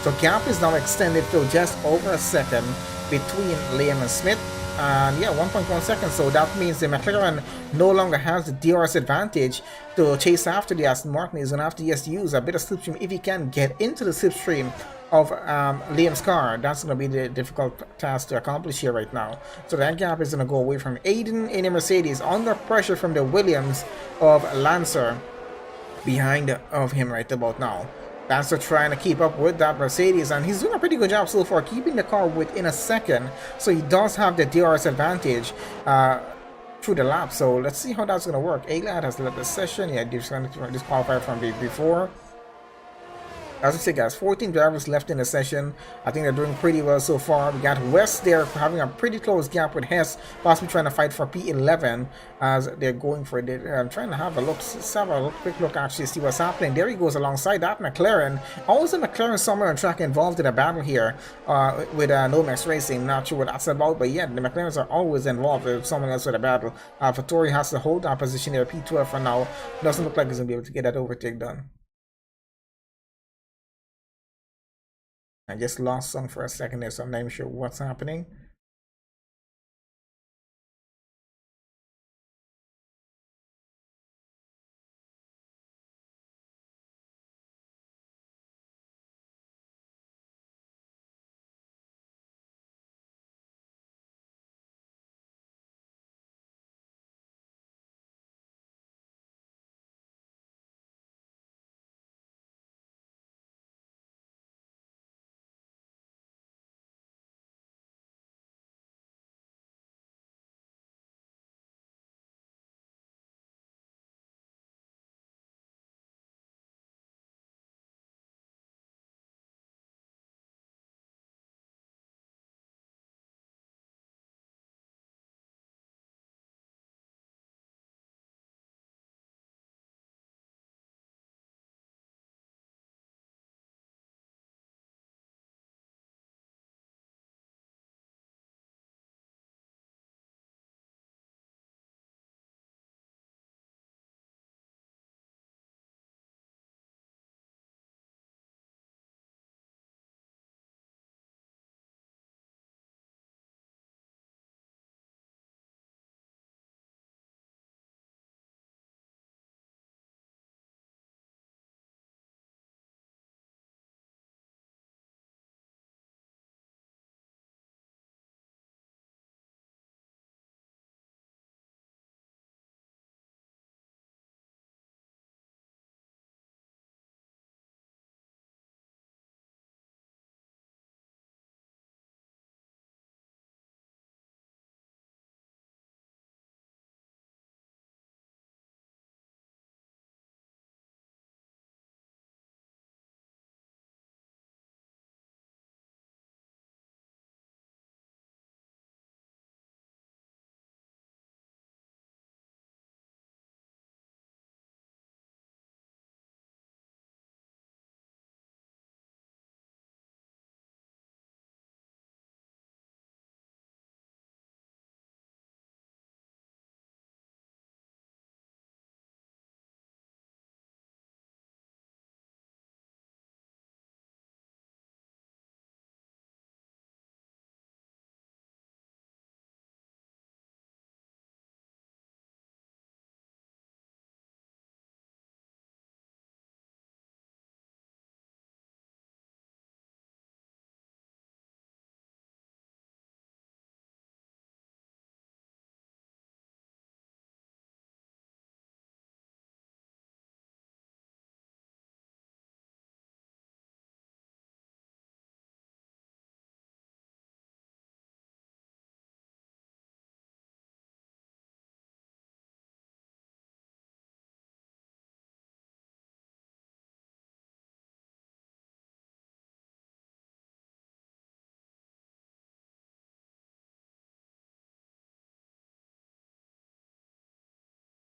So gap is now extended to just over a second between Liam and Smith. And yeah, 1.1 seconds. So that means the McLaren no longer has the DRS advantage to chase after the Aston Martin. He's going to have to just use a bit of slipstream if he can get into the slipstream of Liam's car. That's going to be the difficult task to accomplish here right now. So that gap is going to go away from Aiden in a Mercedes under pressure from the Williams of Lancer behind of him right about now. Lancer trying to keep up with that Mercedes, and he's doing a pretty good job so far, keeping the car within a second. So he does have the DRS advantage through the lap. So let's see how that's going to work. A-Lad has left the session. Yeah, disqualified from before. As I said, guys, 14 drivers left in the session. I think they're doing pretty well so far. We got West there having a pretty close gap with Hess, possibly trying to fight for P11 as they're going for it. I'm trying to have a look, quick look actually, see what's happening. There he goes alongside that McLaren. Always a McLaren somewhere on track involved in a battle here with NOMEX Racing. Not sure what that's about, but yeah, the McLarens are always involved with someone else with a battle. Fattori has to hold that position there, P12 for now. Doesn't look like he's going to be able to get that overtake done. I just lost some for a second there, so I'm not even sure what's happening.